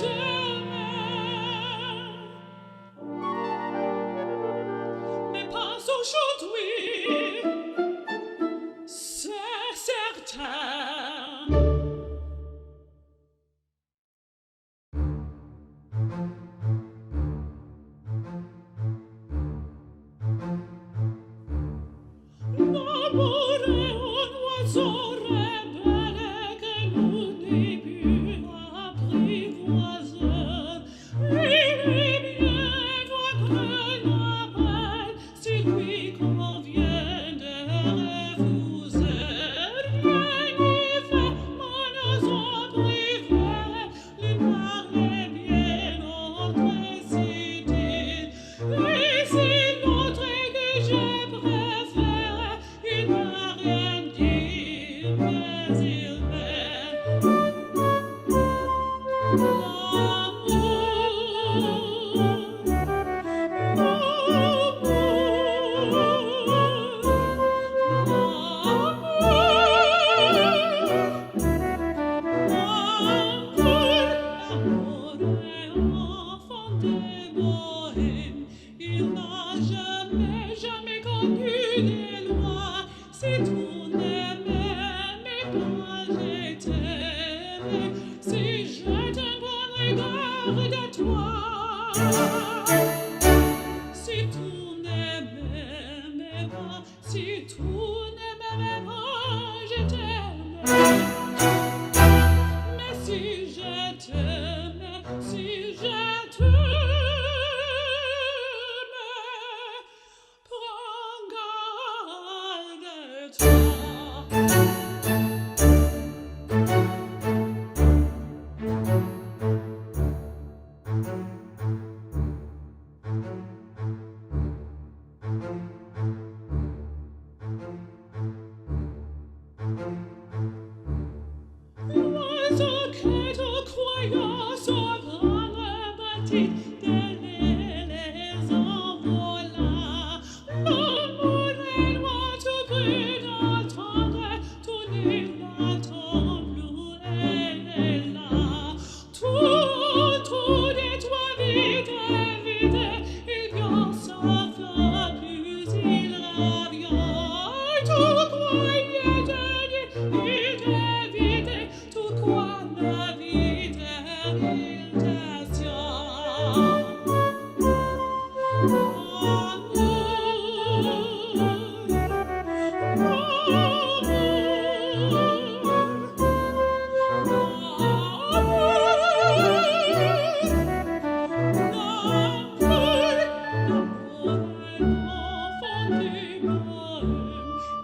demain, mais pas aujourd'hui, c'est certain. L'amour est un oiseau rebelle que nous n'est plus apprivoiseur. Il est bien notre label, si lui convient. Si tu n'aimais pas, si tu n'aimais pas, je t'aimais. Mais si je t'aimais, si je t'aimais, prends garde de toi. L'oiseau que tu croyais sauvage bâtit de les envola. Murmurer moi tu peux l'attendre, tu n'y l'attends plus, elle est là. Tout de toi vite, il vient sans fleur, plus il revient. Tu croyais il t'évite, tout quoi la vite, il te tient.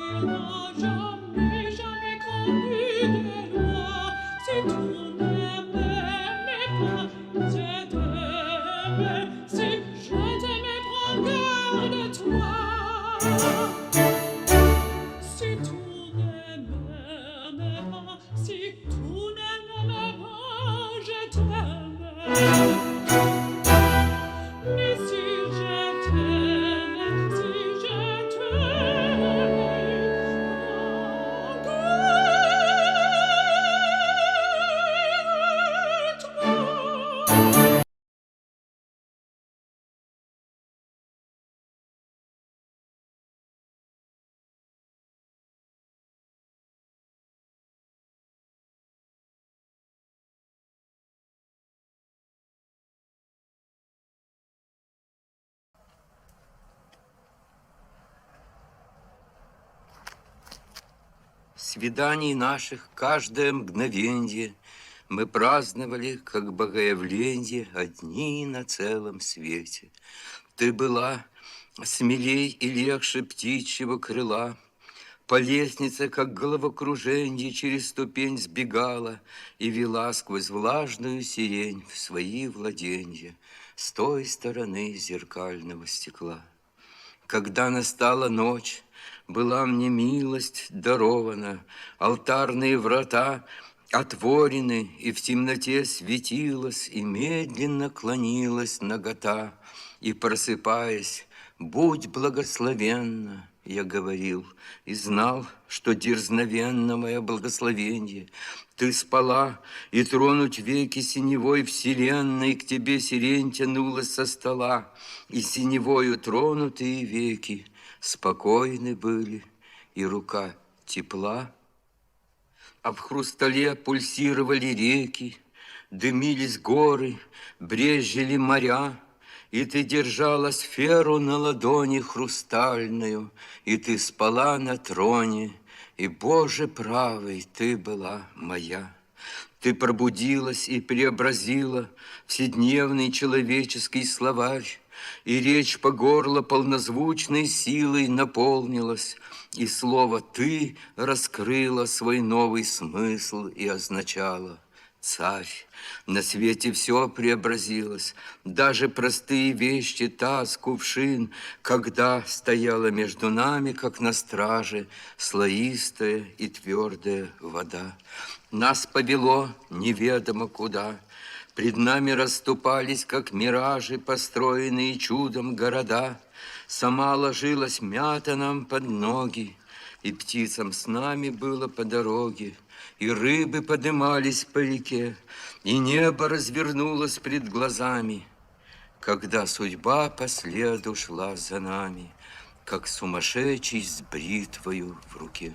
Il n'a jamais, jamais connu de loi. Si tu n'aimais pas, je t'aimais. Si je t'aimais, prends garde de toi. Si tu n'aimais pas, si tu n'aimais pas, je t'aimais. Mais si je t'aimais, si je t'aimais, Свиданий наших каждое мгновенье мы праздновали, как богоявленье, одни на целом свете. Ты была смелей и легче птичьего крыла, по лестнице, как головокруженье, через ступень сбегала и вела сквозь влажную сирень в свои владенья с той стороны зеркального стекла. Когда настала ночь, была мне милость дарована, алтарные врата отворены, и в темноте светилась, и медленно клонилась нагота. И, просыпаясь, будь благословенна, я говорил, и знал, что дерзновенно мое благословенье. Ты спала, и тронуть веки синевой вселенной к тебе сирень тянулась со стола, и синевою тронутые веки спокойны были, и рука тепла. А в хрустале пульсировали реки, дымились горы, брезжили моря, и ты держала сферу на ладони хрустальную, и ты спала на троне, и, Боже правый, ты была моя. Ты пробудилась и преобразила вседневный человеческий словарь, и речь по горло полнозвучной силой наполнилась, и слово «ты» раскрыло свой новый смысл и означало «царь». На свете все преобразилось, даже простые вещи, таз, кувшин, когда стояла между нами, как на страже, слоистая и твердая вода. Нас повело неведомо куда. Пред нами расступались, как миражи, построенные чудом города. Сама ложилась мята нам под ноги, и птицам с нами было по дороге, и рыбы подымались по реке, и небо развернулось пред глазами, когда судьба по следу шла за нами, как сумасшедший с бритвою в руке.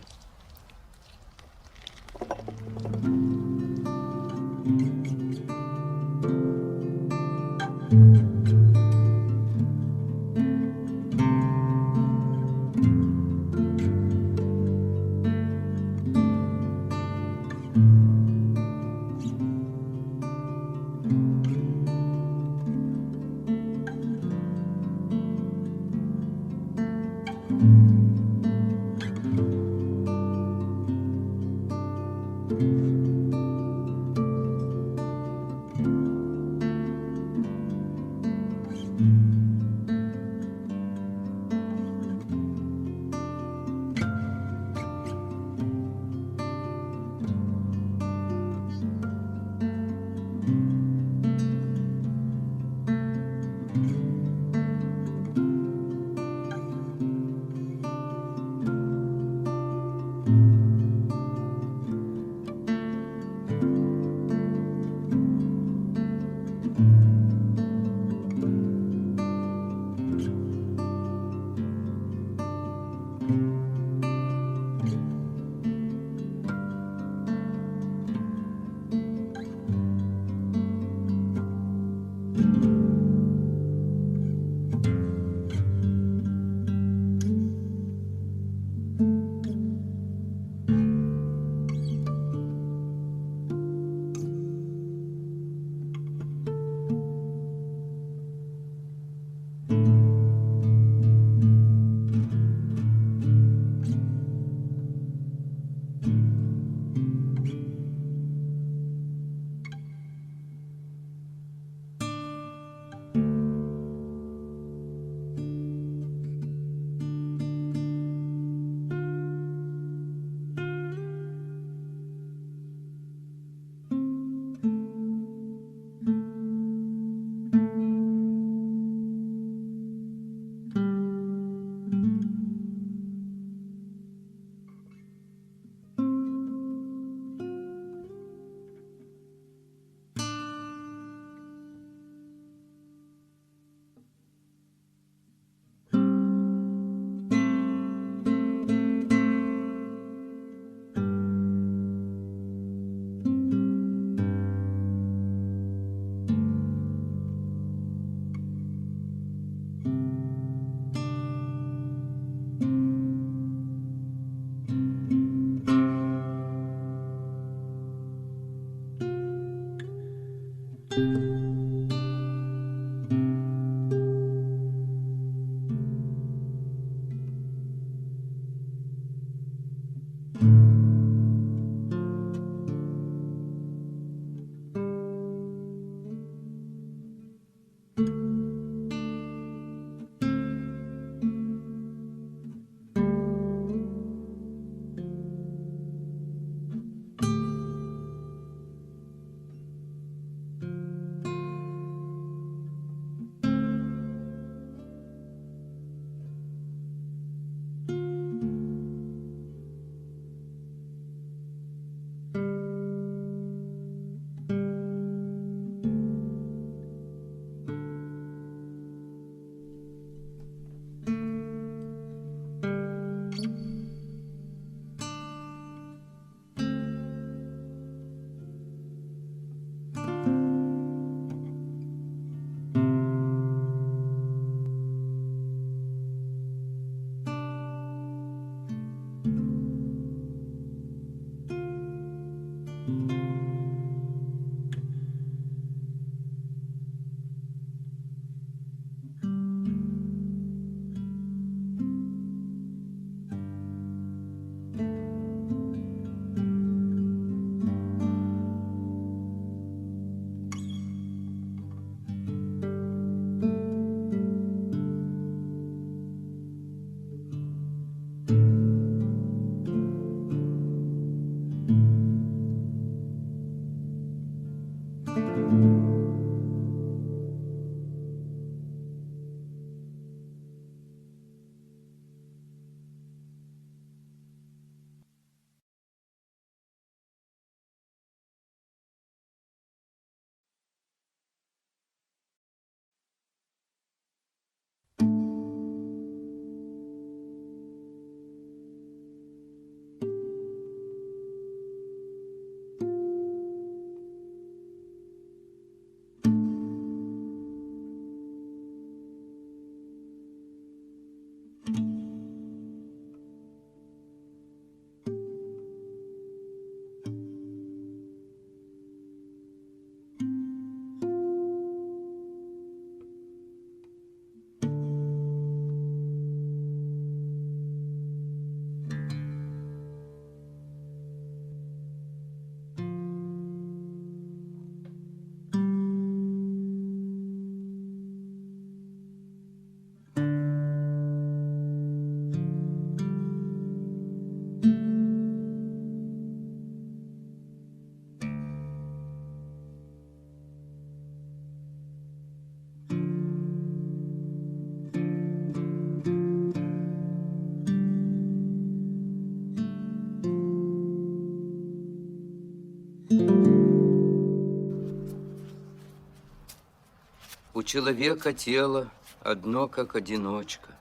человека тело одно, как одиночка.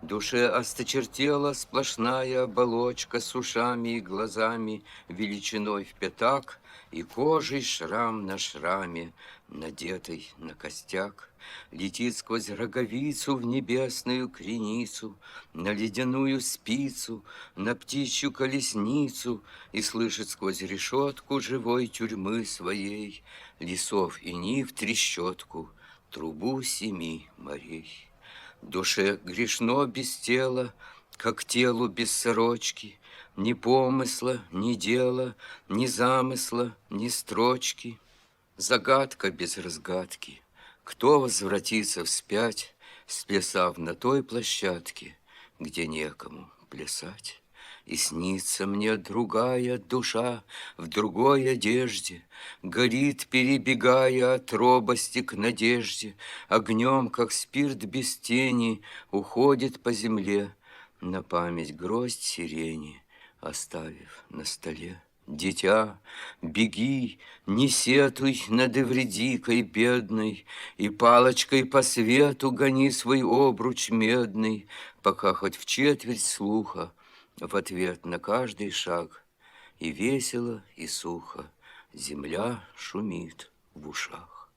Душе осточертела сплошная оболочка с ушами и глазами величиной в пятак и кожей шрам на шраме, надетый на костяк. Летит сквозь роговицу в небесную креницу, на ледяную спицу, на птичью колесницу и слышит сквозь решетку живой тюрьмы своей лесов и нив трещотку, трубу 7 морей. Душе грешно без тела, как телу без сорочки, ни помысла, ни дела, ни замысла, ни строчки. Загадка без разгадки. Кто возвратится вспять, сплясав на той площадке, где некому плясать? И снится мне другая душа в другой одежде, горит, перебегая от робости к надежде, огнем, как спирт без тени, уходит по земле на память гроздь сирени, оставив на столе. Дитя, беги, не сетуй над Эвредикой бедной, и палочкой по свету гони свой обруч медный, пока хоть в четверть слуха в ответ на каждый шаг. И весело, и сухо земля шумит в ушах.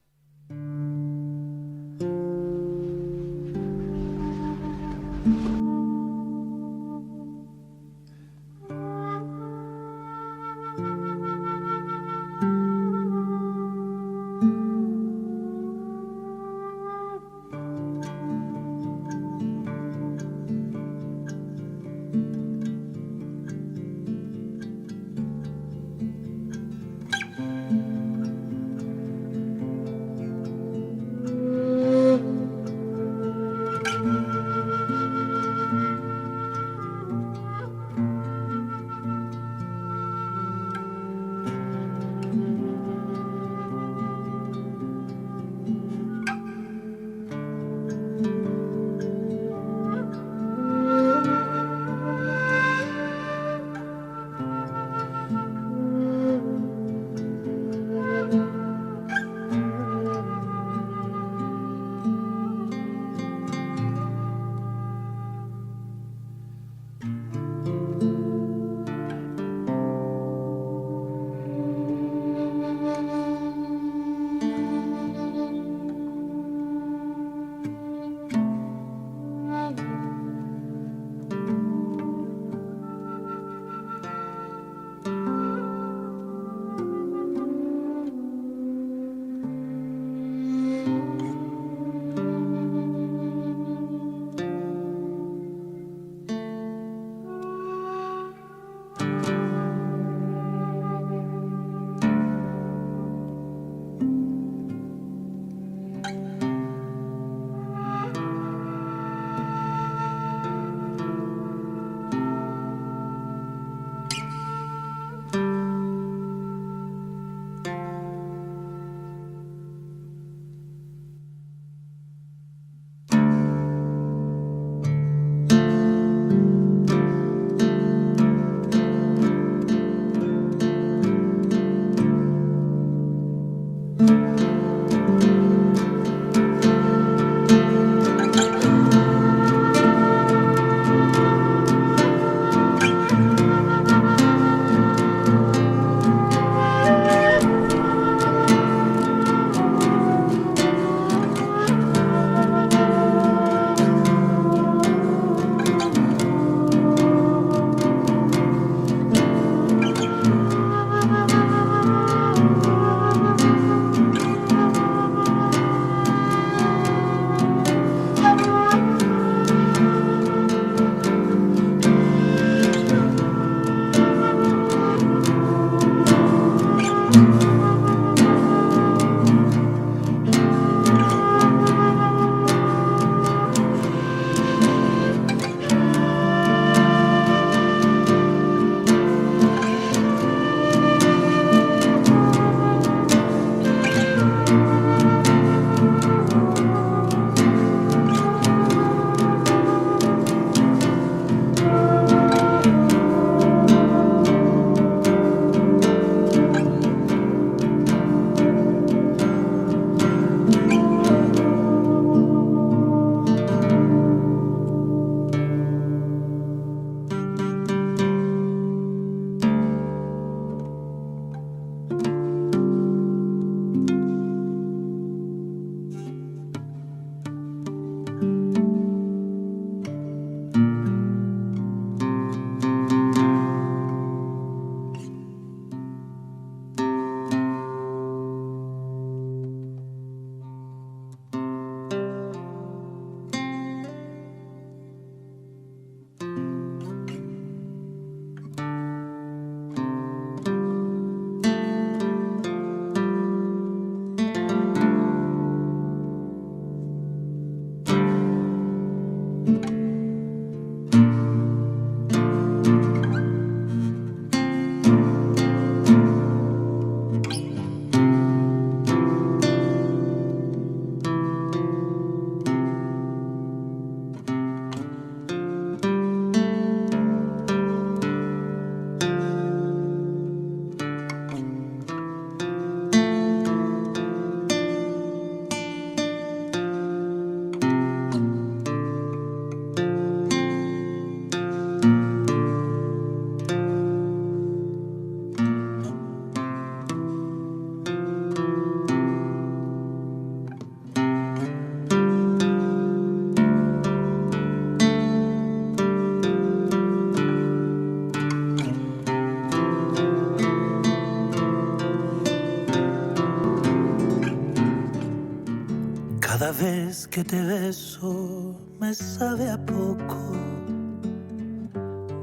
vez que te beso me sabe a poco.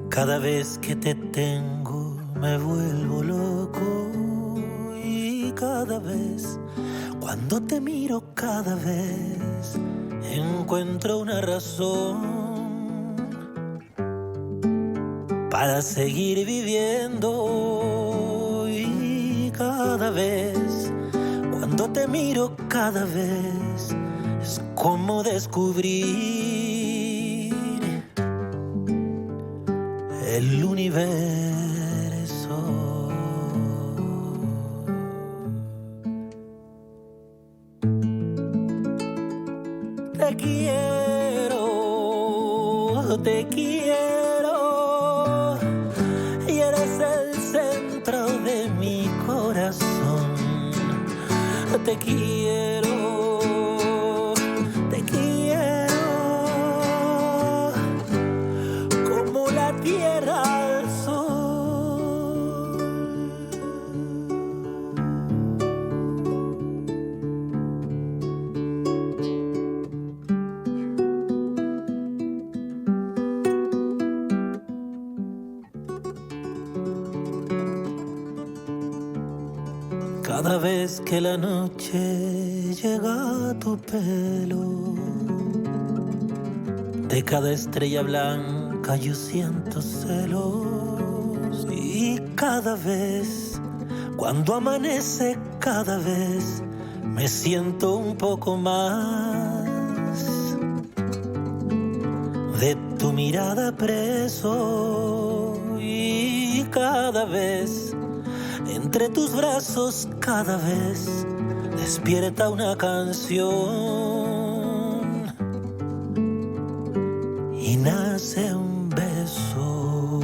Cada vez que te tengo me vuelvo loco. Y cada vez, cuando te miro, cada vez encuentro una razón para seguir viviendo. Y cada vez, cuando te miro, cada vez es como descubrir el universo. Te quiero, y eres el centro de mi corazón. Te quiero, como la tierra al sol. Cada vez que la noche llega a tu pelo, de cada estrella blanca yo siento celos. Y cada vez, cuando amanece, cada vez me siento un poco más de tu mirada preso. Y cada vez, entre tus brazos, cada vez despierta una canción y nace un beso.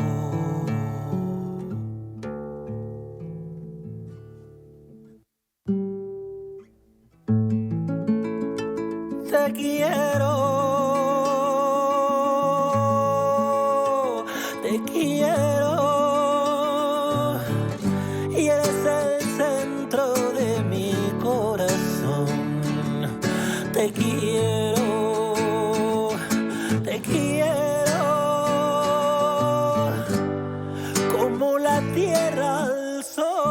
Te quiero, y eres el centro de mi corazón. Te quiero, como la tierra al sol.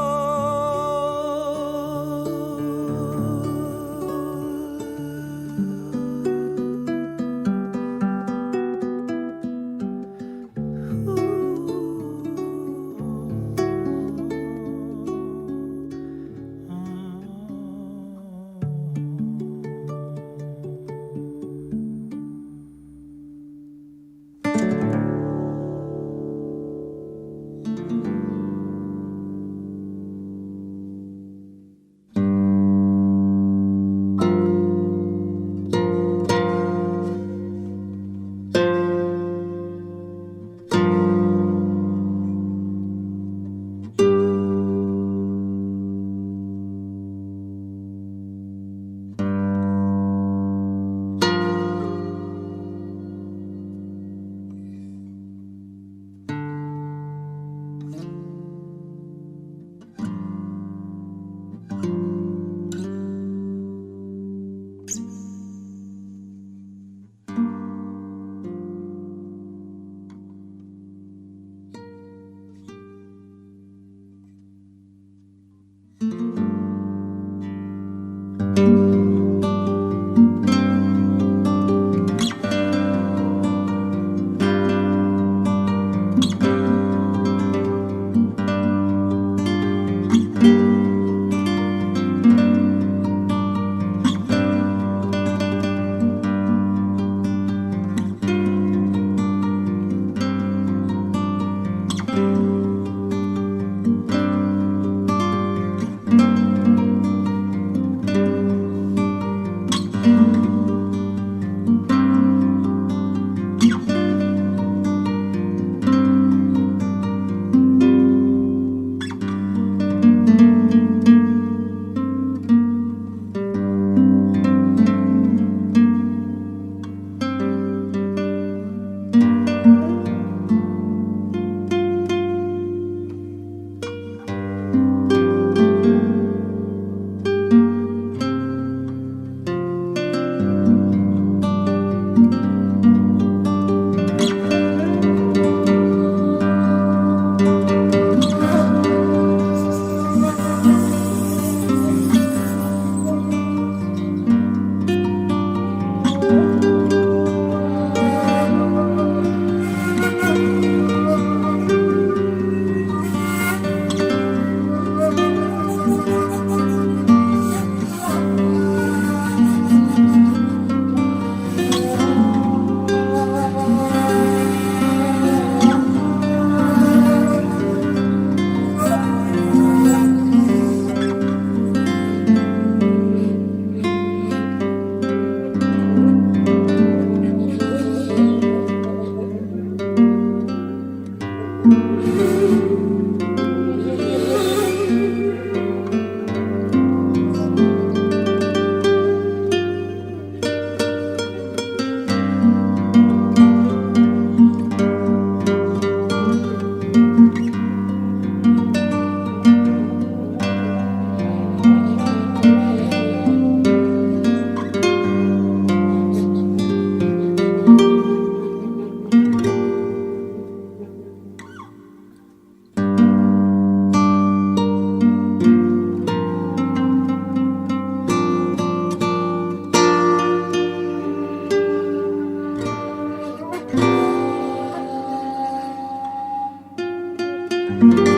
Bye.